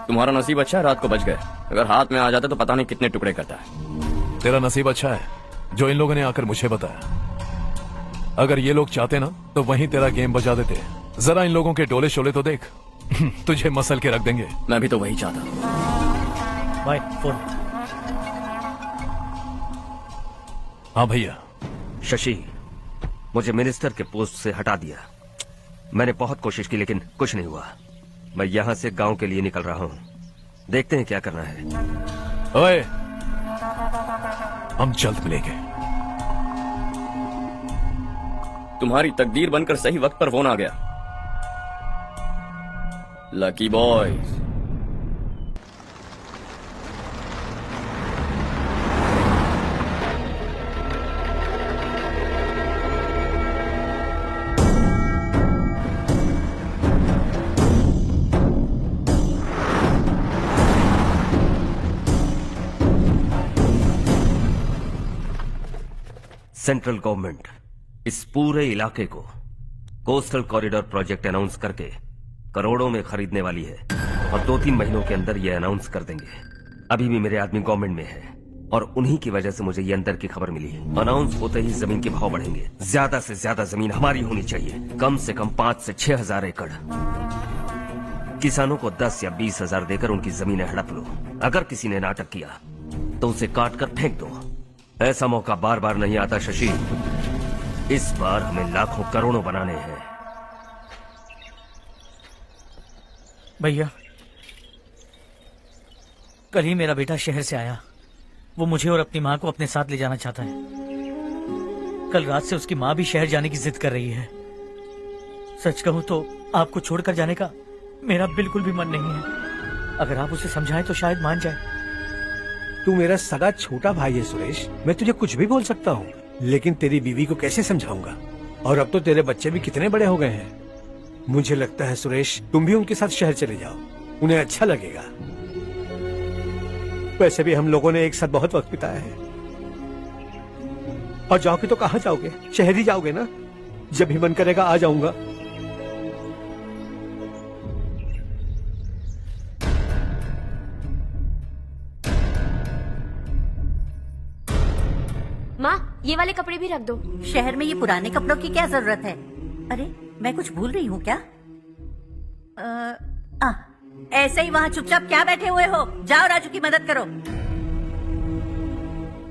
तुम्हारा नसीब अच्छा है रात को बच गए, अगर हाथ में आ जाता तो पता नहीं कितने टुकड़े करता है। तेरा नसीब अच्छा है जो इन लोगों ने आकर मुझे बताया। अगर ये लोग चाहते ना तो वहीं तेरा गेम बजा देते। जरा इन लोगों के डोले शोले तो देख। तुझे मसल के रख देंगे। मैं भी तो वही चाहता। Bye phone. हाँ भैया। शशि, मुझे मिनिस्टर के पोस्ट से हटा दिया। मैंने बहुत कोशिश की लेकिन कुछ नहीं हुआ। मैं यहाँ से गांव के लिए निकल रहा हूँ। देखते हैं क्या करना है। ओए, हम जल्द मिलेंगे। तुम्हारी तकदीर बनकर सही वक्त पर फोन आ गया। Lucky boys. सेंट्रल गवर्नमेंट इस पूरे इलाके को कोस्टल कॉरिडोर प्रोजेक्ट अनाउंस करके करोड़ों में खरीदने वाली है और 2-3 महीनों के अंदर ये अनाउंस कर देंगे। अभी भी मेरे आदमी गवर्नमेंट में है और उन्हीं की वजह से मुझे ये अंदर की खबर मिली है। अनाउंस होते ही जमीन के भाव बढ़ेंगे। ज्यादा से ज्यादा जमीन हमारी होनी चाहिए, कम से कम 5 से 6 हजार एकड़। किसानों को 10 या 20 हजार देकर उनकी जमीनें हड़प लो। अगर किसी ने नाटक किया तो उसे काट कर फेंक दो। ऐसा मौका बार बार नहीं आता शशि। इस बार हमें लाखों करोड़ों बनाने हैं। भैया, कल ही मेरा बेटा शहर से आया। वो मुझे और अपनी माँ को अपने साथ ले जाना चाहता है। कल रात से उसकी माँ भी शहर जाने की जिद कर रही है। सच कहूँ तो आपको छोड़कर जाने का मेरा बिल्कुल भी मन नहीं है। अगर आप उसे समझाएं तो शायद मान जाए। तू मेरा सगा छोटा भाई है सुरेश, मैं तुझे कुछ भी बोल सकता हूँ, लेकिन तेरी बीवी को कैसे समझाऊंगा? और अब तो तेरे बच्चे भी कितने बड़े हो गए हैं। मुझे लगता है सुरेश तुम भी उनके साथ शहर चले जाओ, उन्हें अच्छा लगेगा। वैसे भी हम लोगों ने एक साथ बहुत वक्त बिताया है। और जाओगे तो कहाँ जाओगे? शहर ही जाओगे ना? जब भी मन करेगा आ जाऊंगा। माँ, ये वाले कपड़े भी रख दो। शहर में ये पुराने कपड़ों की क्या जरूरत है? अरे मैं कुछ भूल रही हूँ क्या? ऐसे ही वहाँ चुपचाप क्या बैठे हुए हो? जाओ राजू की मदद करो।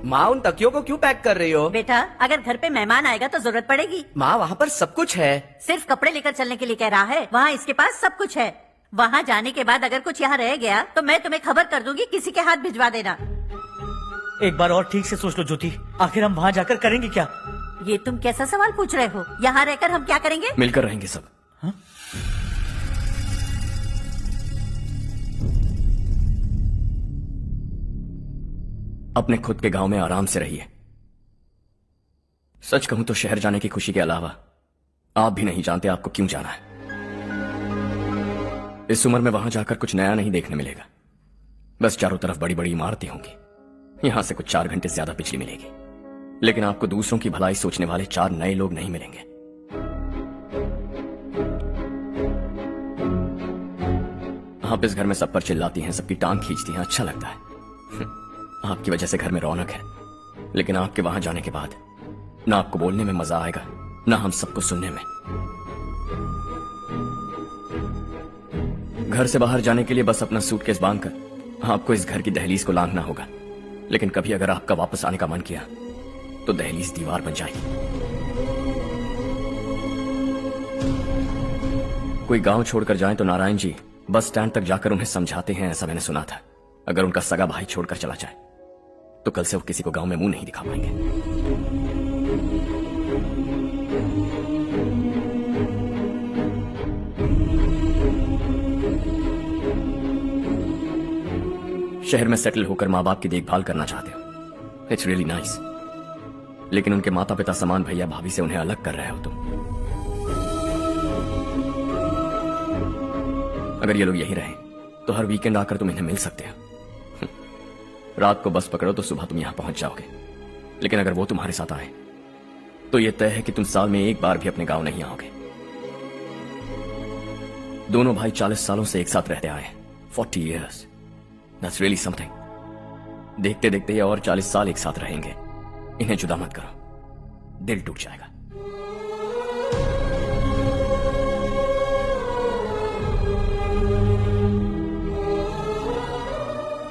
माँ, उन तकियों को क्यों पैक कर रही हो? बेटा, अगर घर पे मेहमान आएगा तो जरूरत पड़ेगी। माँ, वहाँ पर सब कुछ है। सिर्फ कपड़े लेकर चलने के लिए कह रहा है? वहाँ इसके पास सब कुछ है। वहाँ जाने के बाद अगर कुछ यहाँ रह गया तो मैं तुम्हें खबर कर दूंगी, किसी के हाथ भिजवा देना। एक बार और ठीक से सोच लो ज्योति, आखिर हम वहाँ जाकर करेंगे क्या? ये तुम कैसा सवाल पूछ रहे हो? यहाँ रहकर हम क्या करेंगे? मिलकर रहेंगे सब। हाँ? अपने खुद के गांव में आराम से रहिए। सच कहूं तो शहर जाने की खुशी के अलावा आप भी नहीं जानते आपको क्यों जाना है। इस उम्र में वहां जाकर कुछ नया नहीं देखने मिलेगा। बस चारों तरफ बड़ी बड़ी इमारतें होंगी। यहां से कुछ 4 घंटे ज्यादा बिजली मिलेगी, लेकिन आपको दूसरों की भलाई सोचने वाले 4 नए लोग नहीं मिलेंगे। आप इस घर में सब पर चिल्लाती हैं, सबकी टांग खींचती हैं, अच्छा लगता है। आपकी वजह से घर में रौनक है, लेकिन आपके वहां जाने के बाद ना आपको बोलने में मजा आएगा, ना हम सबको सुनने में। घर से बाहर जाने के लिए बस अपना सूटकेस बांधकर आपको इस घर की दहलीज को लांघना होगा, लेकिन कभी अगर आपका वापस आने का मन किया तो दहलीज दीवार बन जाएगी। कोई गांव छोड़कर जाए तो नारायण जी बस स्टैंड तक जाकर उन्हें समझाते हैं, ऐसा मैंने सुना था। अगर उनका सगा भाई छोड़कर चला जाए तो कल से वो किसी को गांव में मुंह नहीं दिखा पाएंगे। शहर में सेटल होकर माँ बाप की देखभाल करना चाहते हो, इट्स रियली नाइस। लेकिन उनके माता पिता समान भैया भाभी से उन्हें अलग कर रहे हो तुम। अगर ये लोग यही रहे तो हर वीकेंड आकर तुम इन्हें मिल सकते हो। रात को बस पकड़ो तो सुबह तुम यहां पहुंच जाओगे। लेकिन अगर वो तुम्हारे साथ आए तो यह तय है कि तुम साल में एक बार भी अपने गांव नहीं आओगे। दोनों भाई 40 सालों से एक साथ रहते आए, 40 years। That's really something। देखते देखते ये और 40 साल एक साथ रहेंगे। इन्हें जुदा मत करो, दिल टूट जाएगा।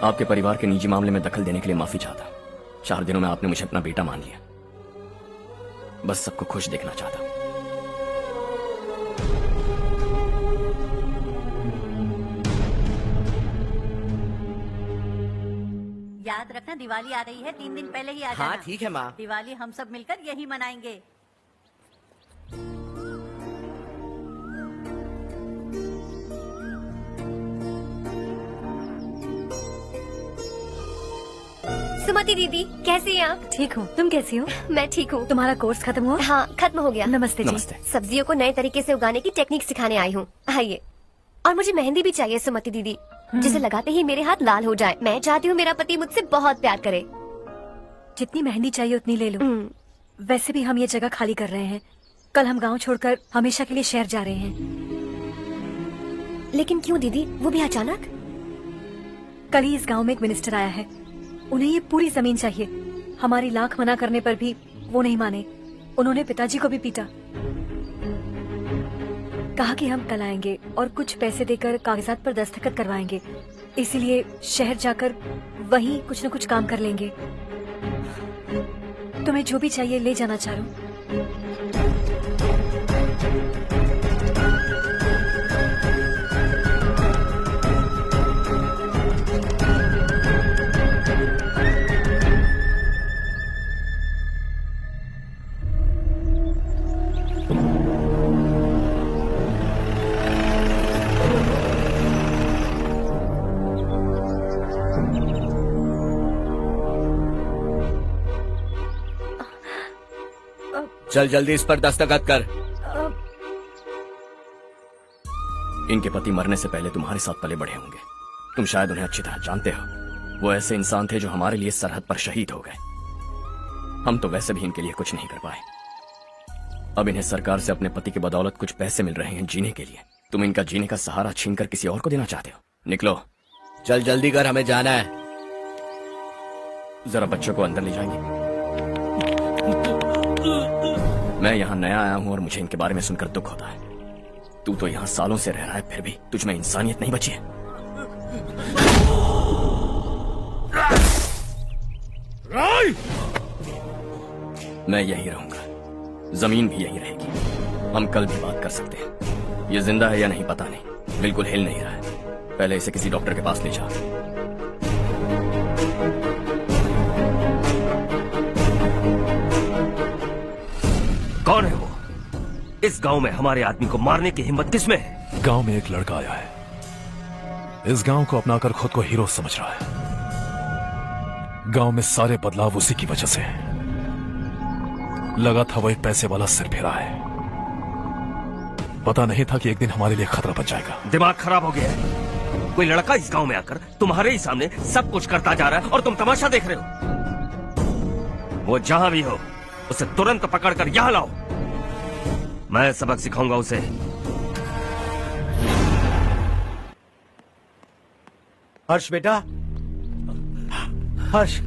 आपके परिवार के निजी मामले में दखल देने के लिए माफी चाहता। 4 दिनों में आपने मुझे अपना बेटा मान लिया। बस सबको खुश देखना चाहता। याद रखना दिवाली आ रही है, 3 दिन पहले ही आ जाना। हाँ ठीक है माँ। दिवाली हम सब मिलकर यही मनाएंगे। सुमति दीदी कैसी हैं आप? ठीक हूँ, तुम कैसी हो? मैं ठीक हूँ। तुम्हारा कोर्स खत्म हुआ? हाँ खत्म हो गया। नमस्ते जी। नमस्ते। सब्जियों को नए तरीके से उगाने की टेक्निक सिखाने आई हूँ। आइए। और मुझे मेहंदी भी चाहिए सुमति दीदी, जिसे लगाते ही मेरे हाथ लाल हो जाए। मैं चाहती हूँ मेरा पति मुझसे बहुत प्यार करे। जितनी मेहंदी चाहिए उतनी ले लो। वैसे भी हम ये जगह खाली कर रहे हैं। कल हम गांव छोड़कर हमेशा के लिए शहर जा रहे हैं। लेकिन क्यों दीदी, वो भी अचानक? कल ही इस गांव में एक मिनिस्टर आया है, उन्हें ये पूरी जमीन चाहिए। हमारी लाख मना करने पर भी वो नहीं माने। उन्होंने पिताजी को भी पीटा। कहा कि हम कल आएंगे और कुछ पैसे देकर कागजात पर दस्तखत करवाएंगे। इसीलिए शहर जाकर वहीं कुछ न कुछ काम कर लेंगे। तुम्हें जो भी चाहिए ले जाना चारू। चल जल्दी इस पर दस्तखत कर। इनके पति मरने से पहले तुम्हारे साथ पले बढ़े होंगे। तुम शायद उन्हें अच्छी तरह जानते हो। वो ऐसे इंसान थे जो हमारे लिए सरहद पर शहीद हो गए। हम तो वैसे भी इनके लिए कुछ नहीं कर पाए। अब इन्हें सरकार से अपने पति की बदौलत कुछ पैसे मिल रहे हैं जीने के लिए। तुम इनका जीने का सहारा छीनकर किसी और को देना चाहते हो। निकलो। चल जल्दी कर, हमें जाना है। जरा बच्चों को अंदर ले जाएंगे। मैं यहाँ नया आया हूँ और मुझे इनके बारे में सुनकर दुख होता है। तू तो यहाँ सालों से रह रहा है, फिर भी तुझ में इंसानियत नहीं बची है। मैं यही रहूंगा, जमीन भी यही रहेगी। हम कल भी बात कर सकते हैं। ये जिंदा है या नहीं पता नहीं, बिल्कुल हिल नहीं रहा है। पहले इसे किसी डॉक्टर के पास ले जा। कौन है वो? इस गांव में हमारे आदमी को मारने की हिम्मत किसमें है? गांव में एक लड़का आया है। इस गांव को अपनाकर खुद को हीरो समझ रहा है। गांव में सारे बदलाव उसी की वजह से है। लगा था वो एक पैसे वाला सिरफिरा है। पता नहीं था कि एक दिन हमारे लिए खतरा बन जाएगा। दिमाग खराब हो गया है। कोई लड़का इस गांव में आकर तुम्हारे ही सामने सब कुछ करता जा रहा है और तुम तमाशा देख रहे हो। वो जहां भी हो उसे तुरंत पकड़कर यहां लाओ। मैं सबक सिखाऊंगा उसे। हर्ष बेटा, हर्ष,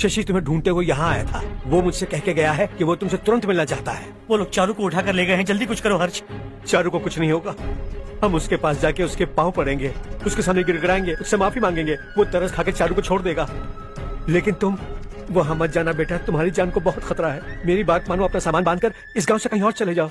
शशि तुम्हें ढूंढते हुए यहाँ आया था। वो मुझसे कह के गया है कि वो तुमसे तुरंत मिलना चाहता है। वो लोग चारू को उठाकर ले गए हैं, जल्दी कुछ करो हर्ष। चारू को कुछ नहीं होगा। हम उसके पास जाके उसके पांव पड़ेंगे, उसके सामने गिड़गिड़ाएंगे, उससे माफी मांगेंगे। वो तरस खाके चारू को छोड़ देगा। लेकिन तुम वहां मत जाना बेटा, तुम्हारी जान को बहुत खतरा है। मेरी बात मानो, अपना सामान बांधकर इस गांव से कहीं और चले जाओ।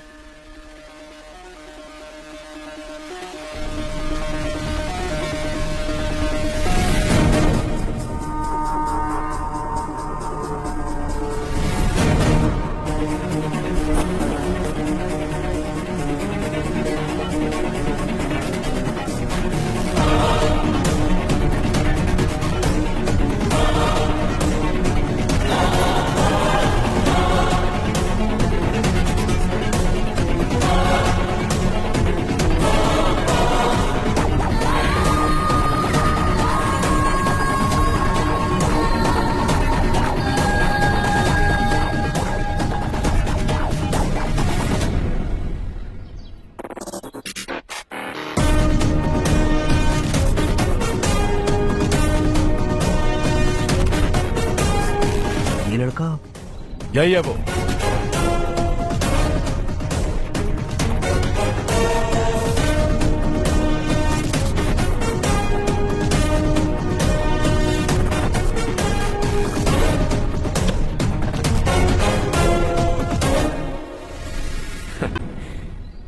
यही है वो।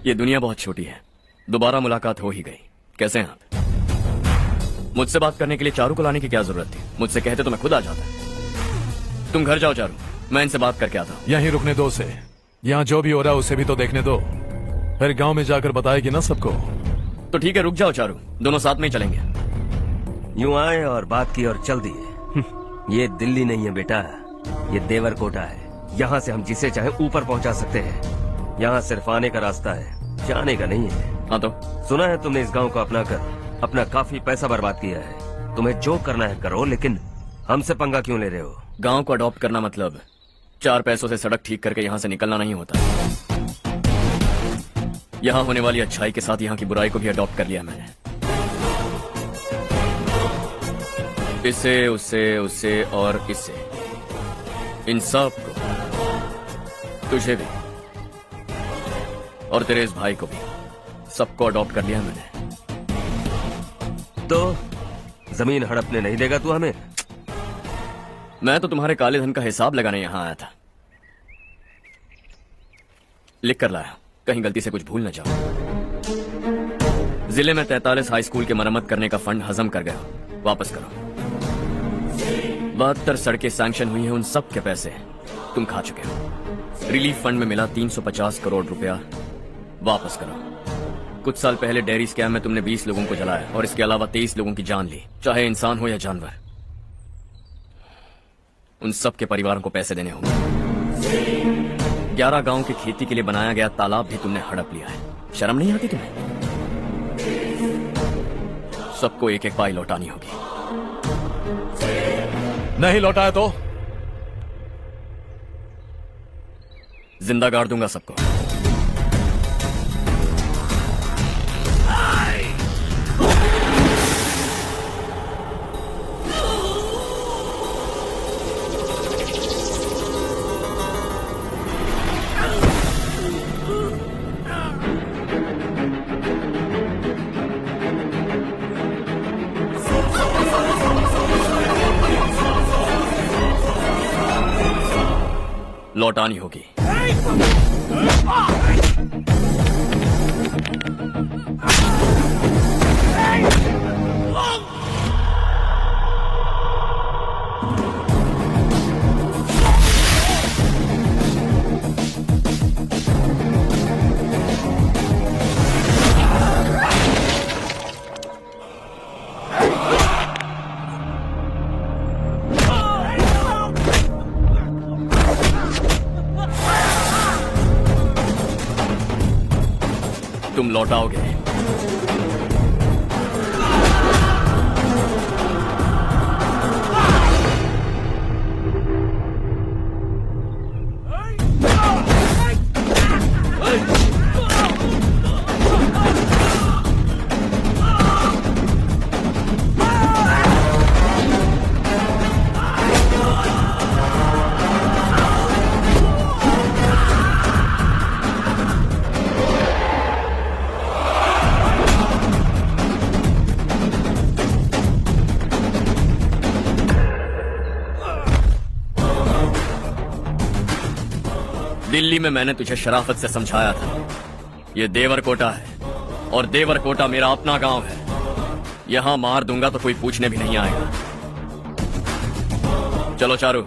ये दुनिया बहुत छोटी है, दोबारा मुलाकात हो ही गई। कैसे हैं आप? मुझसे बात करने के लिए चारू को लाने की क्या जरूरत थी? मुझसे कहते तो मैं खुद आ जाता। तुम घर जाओ चारू, मैं इनसे बात करके आता हूँ। यहीं रुकने दो उसे, यहाँ जो भी हो रहा है उसे भी तो देखने दो, फिर गांव में जाकर बताएगी ना सबको। तो ठीक है, रुक जाओ चारू, दोनों साथ में ही चलेंगे। यूं आए और बात की और चल दिए। ये दिल्ली नहीं है बेटा, ये देवरकोटा है। यहाँ से हम जिसे चाहे ऊपर पहुँचा सकते हैं। यहाँ सिर्फ आने का रास्ता है, जाने का नहीं है। हाँ तो सुना है तुमने इस गांव को अपना कर अपना काफी पैसा बर्बाद किया है। तुम्हें जो करना है करो, लेकिन हमसे पंगा क्यों ले रहे हो? गांव को अडॉप्ट करना मतलब 4 पैसों से सड़क ठीक करके यहाँ से निकलना नहीं होता। यहाँ होने वाली अच्छाई के साथ यहाँ की बुराई को भी अडॉप्ट कर लिया मैंने। इससे, उससे, उससे और इससे, इन सब को, तुझे भी और तेरे इस भाई को भी, सबको अडॉप्ट कर लिया मैंने। तो जमीन हड़पने नहीं देगा तू हमें? मैं तो तुम्हारे काले धन का हिसाब लगाने यहां आया था। लिख कर लाया, कहीं गलती से कुछ भूल न जाओ। जिले में 43 हाई स्कूल के मरम्मत करने का फंड हजम कर गया, वापस करो। 72 सड़कें सैंक्शन हुई हैं, उन सब के पैसे तुम खा चुके हो। रिलीफ फंड में मिला 350 करोड़ रुपया, वापस करो। कुछ साल पहले डेयरी स्कैम में तुमने 20 लोगों को जलाया और इसके अलावा 23 लोगों की जान ली, चाहे इंसान हो या जानवर। उन सब के परिवारों को पैसे देने होंगे। 11 गांव की खेती के लिए बनाया गया तालाब भी तुमने हड़प लिया है। शर्म नहीं आती तुम्हें? सबको एक एक पाई लौटानी होगी। नहीं लौटाया तो जिंदा गाड़ दूंगा सबको। लौटानी होगी। तुम लौटाओगे। दिल्ली में मैंने तुझे शराफत से समझाया था, ये देवरकोटा है और देवरकोटा मेरा अपना गांव है। यहां मार दूंगा तो कोई पूछने भी नहीं आएगा। चलो चारू।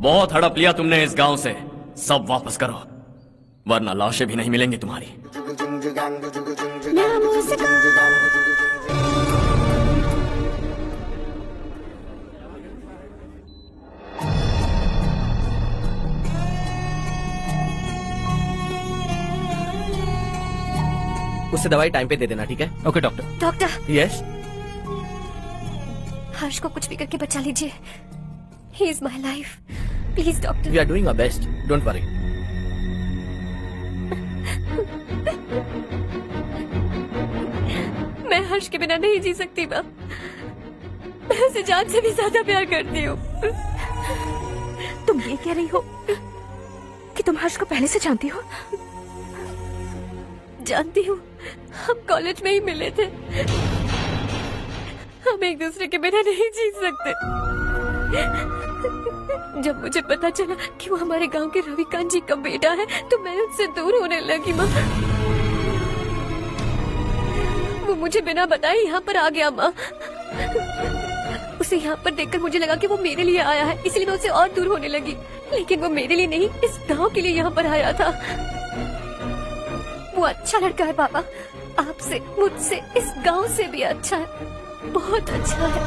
बहुत हड़प लिया तुमने इस गांव से, सब वापस करो, वरना लाशें भी नहीं मिलेंगी तुम्हारी। उससे दवाई टाइम पे दे देना, ठीक है? Okay doctor. Doctor. Yes. Harsh को कुछ भी करके बचा लीजिए। He is my life, please doctor. We are doing our best, don't worry. मैं हर्ष के बिना नहीं जी सकती माँ। मैं मैं उसे जान से भी ज्यादा प्यार करती हूँ। तुम ये कह रही हो कि तुम हर्ष को पहले से जानती हो? जानती हूँ, हम कॉलेज में ही मिले थे। हम एक दूसरे के बिना नहीं जी सकते। जब मुझे पता चला कि वो हमारे गांव के रविकांत जी का बेटा है तो मैं उनसे दूर होने लगी। माँ, वो मुझे बिना बताए यहाँ पर आ गया। माँ, उसे यहाँ पर देखकर मुझे लगा कि वो मेरे लिए आया है, इसलिए मैं उससे और दूर होने लगी। लेकिन वो मेरे लिए नहीं, इस गांव के लिए यहाँ पर आया था। वो अच्छा लड़का है पापा, आपसे, मुझसे, इस गांव से भी अच्छा है, बहुत अच्छा है।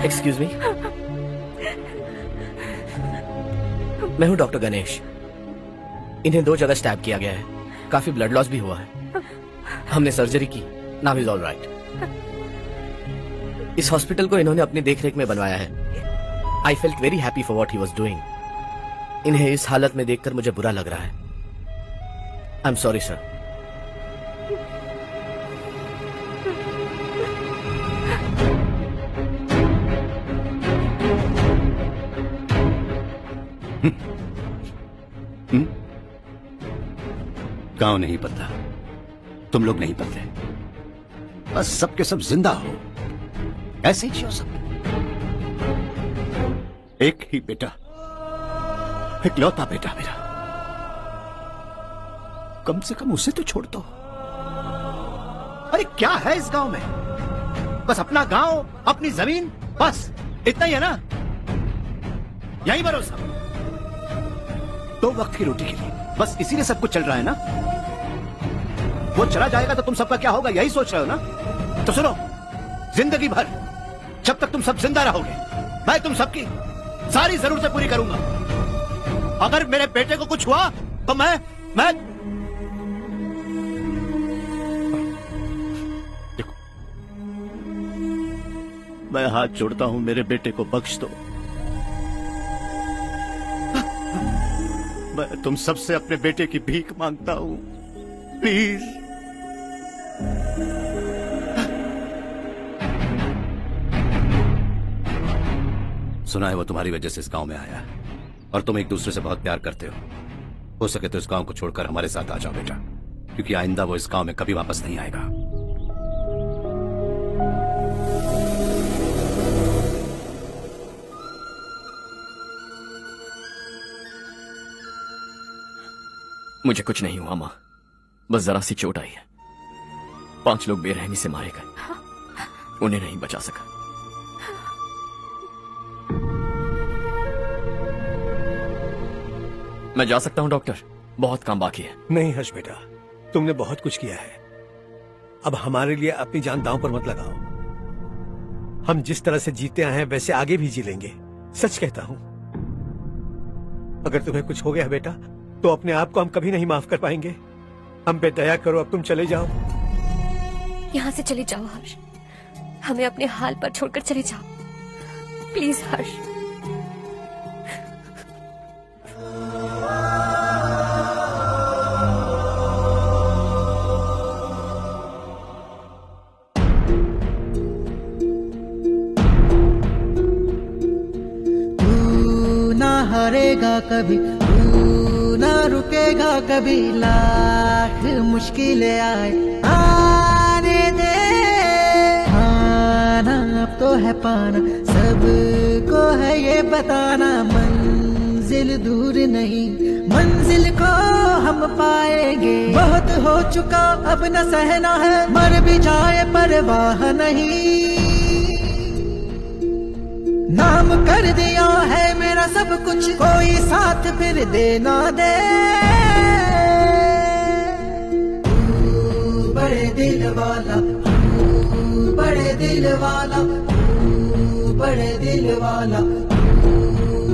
एक्सक्यूज मी, मैं हूं डॉक्टर गणेश। इन्हें 2 जगह स्टैब किया गया है, काफी ब्लड लॉस भी हुआ है। हमने सर्जरी की, नाउ इज ऑल राइट। इस हॉस्पिटल को इन्होंने अपनी देखरेख में बनवाया है। I felt very happy for what he was doing. इन्हें इस हालत में देखकर मुझे बुरा लग रहा है। I am sorry sir. गांव नहीं बदला, तुम लोग नहीं बदले, बस सबके सब जिंदा हो, ऐसे ही जियो सब। एक ही बेटा, इकलौता बेटा मेरा, कम से कम उसे तो छोड़ दो। अरे क्या है इस गांव में? बस अपना गांव, अपनी जमीन, बस इतना ही है ना? यही भरोसा, 2 वक्त की रोटी के लिए, बस इसीलिए सब कुछ चल रहा है ना? वो चला जाएगा तो तुम सबका क्या होगा, यही सोच रहे हो ना? तो सुनो, जिंदगी भर जब तक तुम सब जिंदा रहोगे, मैं तुम सबकी सारी जरूरतें पूरी करूंगा। अगर मेरे बेटे को कुछ हुआ तो मैं देखो, मैं हाथ जोड़ता हूं, मेरे बेटे को बख्श दो। मैं तुम सबसे अपने बेटे की भीख मांगता हूं, प्लीज। सुना है वो तुम्हारी वजह से इस गांव में आया है और तुम एक दूसरे से बहुत प्यार करते हो सके तो इस गांव को छोड़कर हमारे साथ आ जाओ बेटा, क्योंकि आइंदा वो इस गांव में कभी वापस नहीं आएगा। मुझे कुछ नहीं हुआ मां, बस जरा सी चोट आई है। 5 लोग बेरहमी से मारे गए, उन्हें नहीं बचा सका। मैं जा सकता हूं डॉक्टर, बहुत काम बाकी है। नहीं हर्ष बेटा, तुमने बहुत कुछ किया है, अब हमारे लिए अपनी जान दांव पर मत लगाओ। हम जिस तरह से जीते आए हैं वैसे आगे भी जी लेंगे, सच कहता हूं। अगर तुम्हें कुछ हो गया बेटा तो अपने आप को हम कभी नहीं माफ कर पाएंगे। हम पे दया करो, अब तुम चले जाओ। यहाँ से चले जाओ हर्ष, हमें अपने हाल पर छोड़कर चले जाओ, प्लीज हर्ष। तू ना हारेगा कभी, तू ना रुकेगा कभी, लाख मुश्किलें आए आने दे। खाना अब तो है पाना, सबको है ये बताना, मंजिल दूर नहीं, मंजिल को हम पाएंगे। बहुत हो चुका अब न सहना है, मर भी जाए परवाह नहीं। नाम कर दिया है मेरा सब कुछ, कोई साथ फिर दे ना दे। दिल वाला तू बड़े दिल वाला तू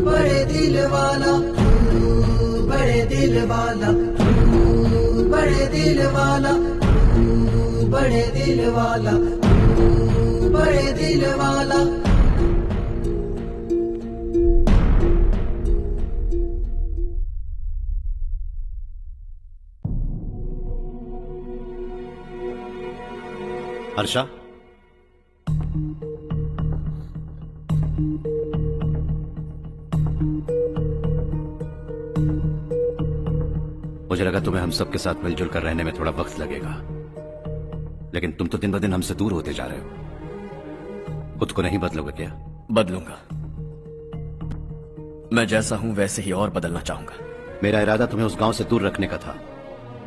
बड़े दिल वाला तू बड़े दिल वाला तू बड़े दिल वाला तू बड़े दिल वाला तू बड़े दिल वाला। हर्षा, मुझे लगा तुम्हें हम सब के साथ मिलजुल कर रहने में थोड़ा वक्त लगेगा, लेकिन तुम तो दिन ब दिन हमसे दूर होते जा रहे हो। खुद को नहीं बदलोगे क्या? बदलूंगा। मैं जैसा हूं वैसे ही और बदलना चाहूंगा। मेरा इरादा तुम्हें उस गांव से दूर रखने का था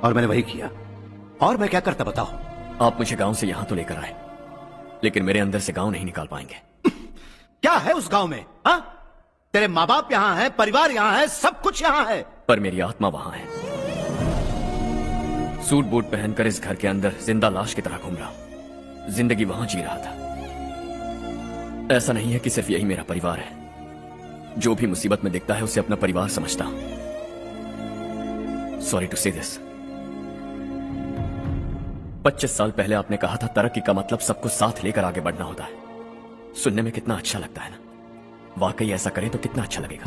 और मैंने वही किया। और मैं क्या करता बताओ? आप मुझे गांव से यहां तो लेकर आए, लेकिन मेरे अंदर से गांव नहीं निकाल पाएंगे। क्या है उस गांव में? हाँ, तेरे माँ बाप यहाँ हैं, परिवार यहाँ है, सब कुछ यहाँ है, पर मेरी आत्मा वहां है। सूट बूट पहनकर इस घर के अंदर जिंदा लाश की तरह घूम रहा हूं, जिंदगी वहां जी रहा था। ऐसा नहीं है कि सिर्फ यही मेरा परिवार है। जो भी मुसीबत में दिखता है उसे अपना परिवार समझता हूं। सॉरी टू से दिस। 25 साल पहले आपने कहा था तरक्की का मतलब सबको साथ लेकर आगे बढ़ना होता है। सुनने में कितना अच्छा लगता है ना? वाकई ऐसा करें तो कितना अच्छा लगेगा।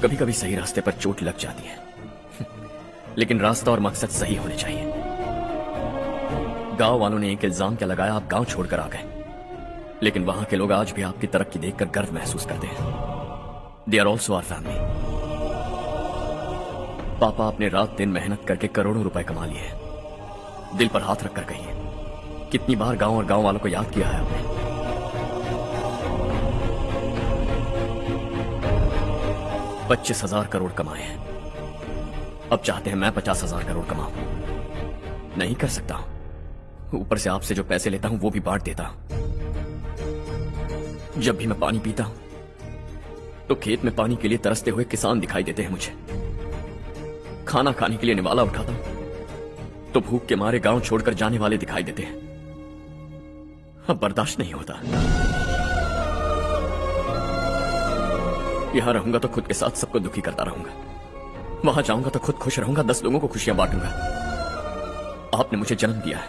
कभी कभी सही रास्ते पर चोट लग जाती है, लेकिन रास्ता और मकसद सही होने चाहिए। गांव वालों ने एक इल्जाम क्या लगाया, आप गांव छोड़कर आ गए, लेकिन वहां के लोग आज भी आपकी तरक्की देखकर गर्व महसूस करते हैं। They are also our family. पापा आपने रात दिन मेहनत करके करोड़ों रुपए कमा लिए हैं। दिल पर हाथ रखकर कहिए, कितनी बार गांव और गांव वालों को याद किया है आपने? 25,000 करोड़ कमाए हैं, अब चाहते हैं मैं 50,000 करोड़ कमाऊं। नहीं कर सकता हूं। ऊपर से आपसे जो पैसे लेता हूं वो भी बांट देता हूं। जब भी मैं पानी पीता हूं तो खेत में पानी के लिए तरसते हुए किसान दिखाई देते हैं मुझे। खाना खाने के लिए निवाला उठाता हूं तो भूख के मारे गांव छोड़कर जाने वाले दिखाई देते हैं। अब बर्दाश्त नहीं होता। यहां रहूंगा तो खुद के साथ सबको दुखी करता रहूंगा, वहां जाऊंगा तो खुद खुश रहूंगा, 10 लोगों को खुशियां बांटूंगा। आपने मुझे जन्म दिया है,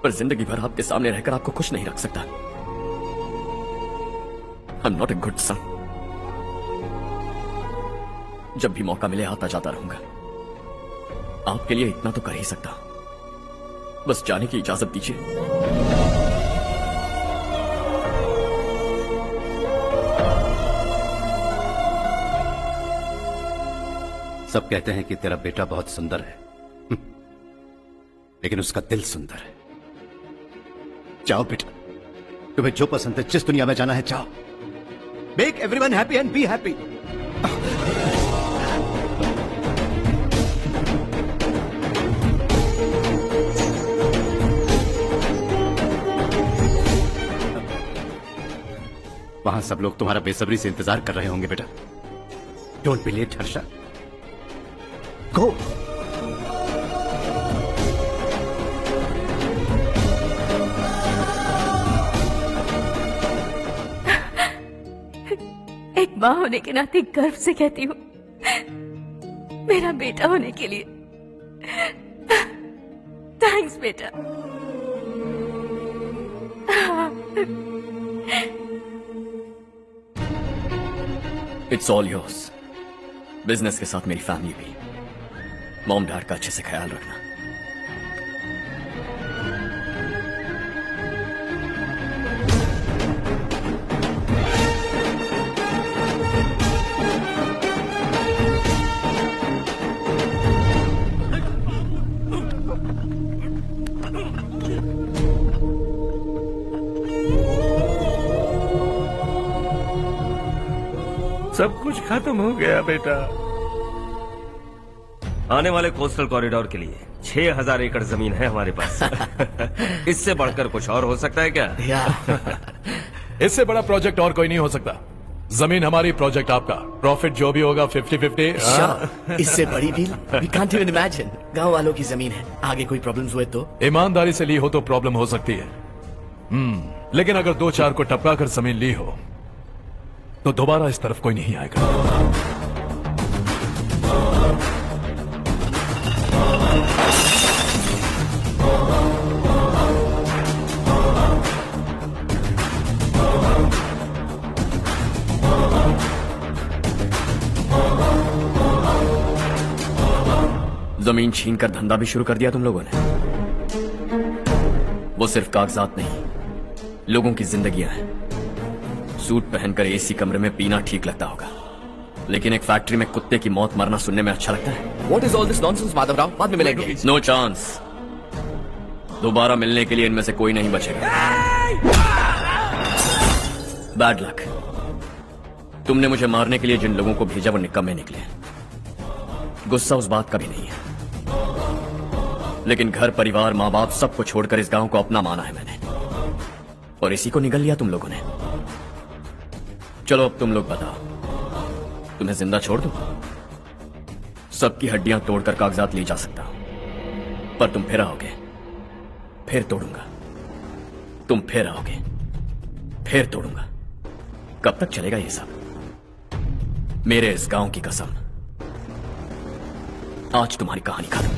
पर जिंदगी भर आपके सामने रहकर आपको खुश नहीं रख सकता। I am not a good son. जब भी मौका मिले आता जाता रहूंगा। आपके लिए इतना तो कर ही सकता, बस जाने की इजाजत दीजिए। सब कहते हैं कि तेरा बेटा बहुत सुंदर है, लेकिन उसका दिल सुंदर है। जाओ बेटा, तुम्हें जो पसंद है, जिस दुनिया में जाना है जाओ। Make everyone happy and be happy. वहां सब लोग तुम्हारा बेसब्री से इंतजार कर रहे होंगे बेटा। डोंट बी लेट हर्षा, गो। एक माँ होने के नाते गर्व से कहती हूँ, मेरा बेटा होने के लिए थैंक्स बेटा। It's all yours. बिजनेस के साथ मेरी फैमिली भी। मॉम डैड का अच्छे से ख्याल रखना। सब कुछ खत्म हो गया बेटा। आने वाले कोस्टल कॉरिडोर के लिए 6,000 एकड़ जमीन है हमारे पास। इससे बढ़कर कुछ और हो सकता है क्या? इससे बड़ा प्रोजेक्ट और कोई नहीं हो सकता। जमीन हमारी, प्रोजेक्ट आपका, प्रॉफिट जो भी होगा 50-50। अच्छा, इससे बड़ी deal we can't even imagine. गांव वालों की जमीन है, आगे कोई प्रॉब्लम्स हुए तो? ईमानदारी से ली हो तो प्रॉब्लम हो सकती है, लेकिन अगर 2-4 को टपका कर जमीन ली हो तो दोबारा इस तरफ कोई नहीं आएगा। जमीन छीन कर धंधा भी शुरू कर दिया तुम लोगों ने। वो सिर्फ कागजात नहीं, लोगों की जिंदगियां हैं। सूट पहनकर एसी कमरे में पीना ठीक लगता होगा, लेकिन एक फैक्ट्री में कुत्ते की मौत मरना सुनने में अच्छा लगता है। What is all this nonsense, Madhavrao? बाद में मिलेंगे। No chance. दोबारा मिलने के लिए इनमें से कोई नहीं बचेगा। Bad luck. तुमने मुझे मारने के लिए जिन लोगों को भेजा वो निकम्मे निकले। गुस्सा उस बात का भी नहीं है, लेकिन घर परिवार माँ बाप सबको छोड़कर इस गांव को अपना माना है मैंने, और इसी को निगल लिया तुम लोगों ने। चलो अब तुम लोग बताओ, तुम्हें जिंदा छोड़ दूं? सबकी हड्डियां तोड़कर कागजात ले जा सकता हूं, पर तुम फिर आओगे, फिर तोड़ूंगा। तुम फिर आओगे, फिर तोड़ूंगा। कब तक चलेगा ये सब? मेरे इस गांव की कसम, आज तुम्हारी कहानी खत्म।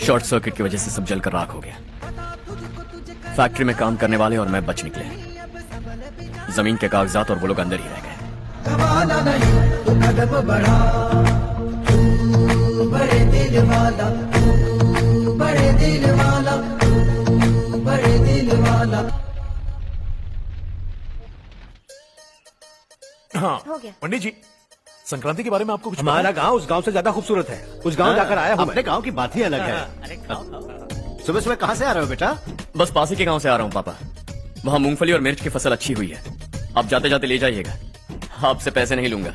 शॉर्ट सर्किट की वजह से सब जलकर राख हो गया। फैक्ट्री में काम करने वाले और मैं बच निकले। जमीन के कागजात और वो लोग अंदर ही रह गए। गवाना नहीं तो कदम बढ़ा, तू बड़े दिल वाला, तू बड़े दिल वाला, तू बड़े दिल वाला। हाँ हो गया। पंडित जी, संक्रांति के बारे में आपको कुछ हमारा गांव उस गांव से ज्यादा खूबसूरत है। उस गांव जाकर आया हूं अपने गांव की बात ही अलग है। सुबह सुबह कहाँ से आ रहे हो बेटा? बस पास ही के गांव से आ रहा हूँ पापा। वहाँ मूंगफली और मिर्च की फसल अच्छी हुई है। आप जाते जाते ले जाइएगा, आपसे पैसे नहीं लूंगा।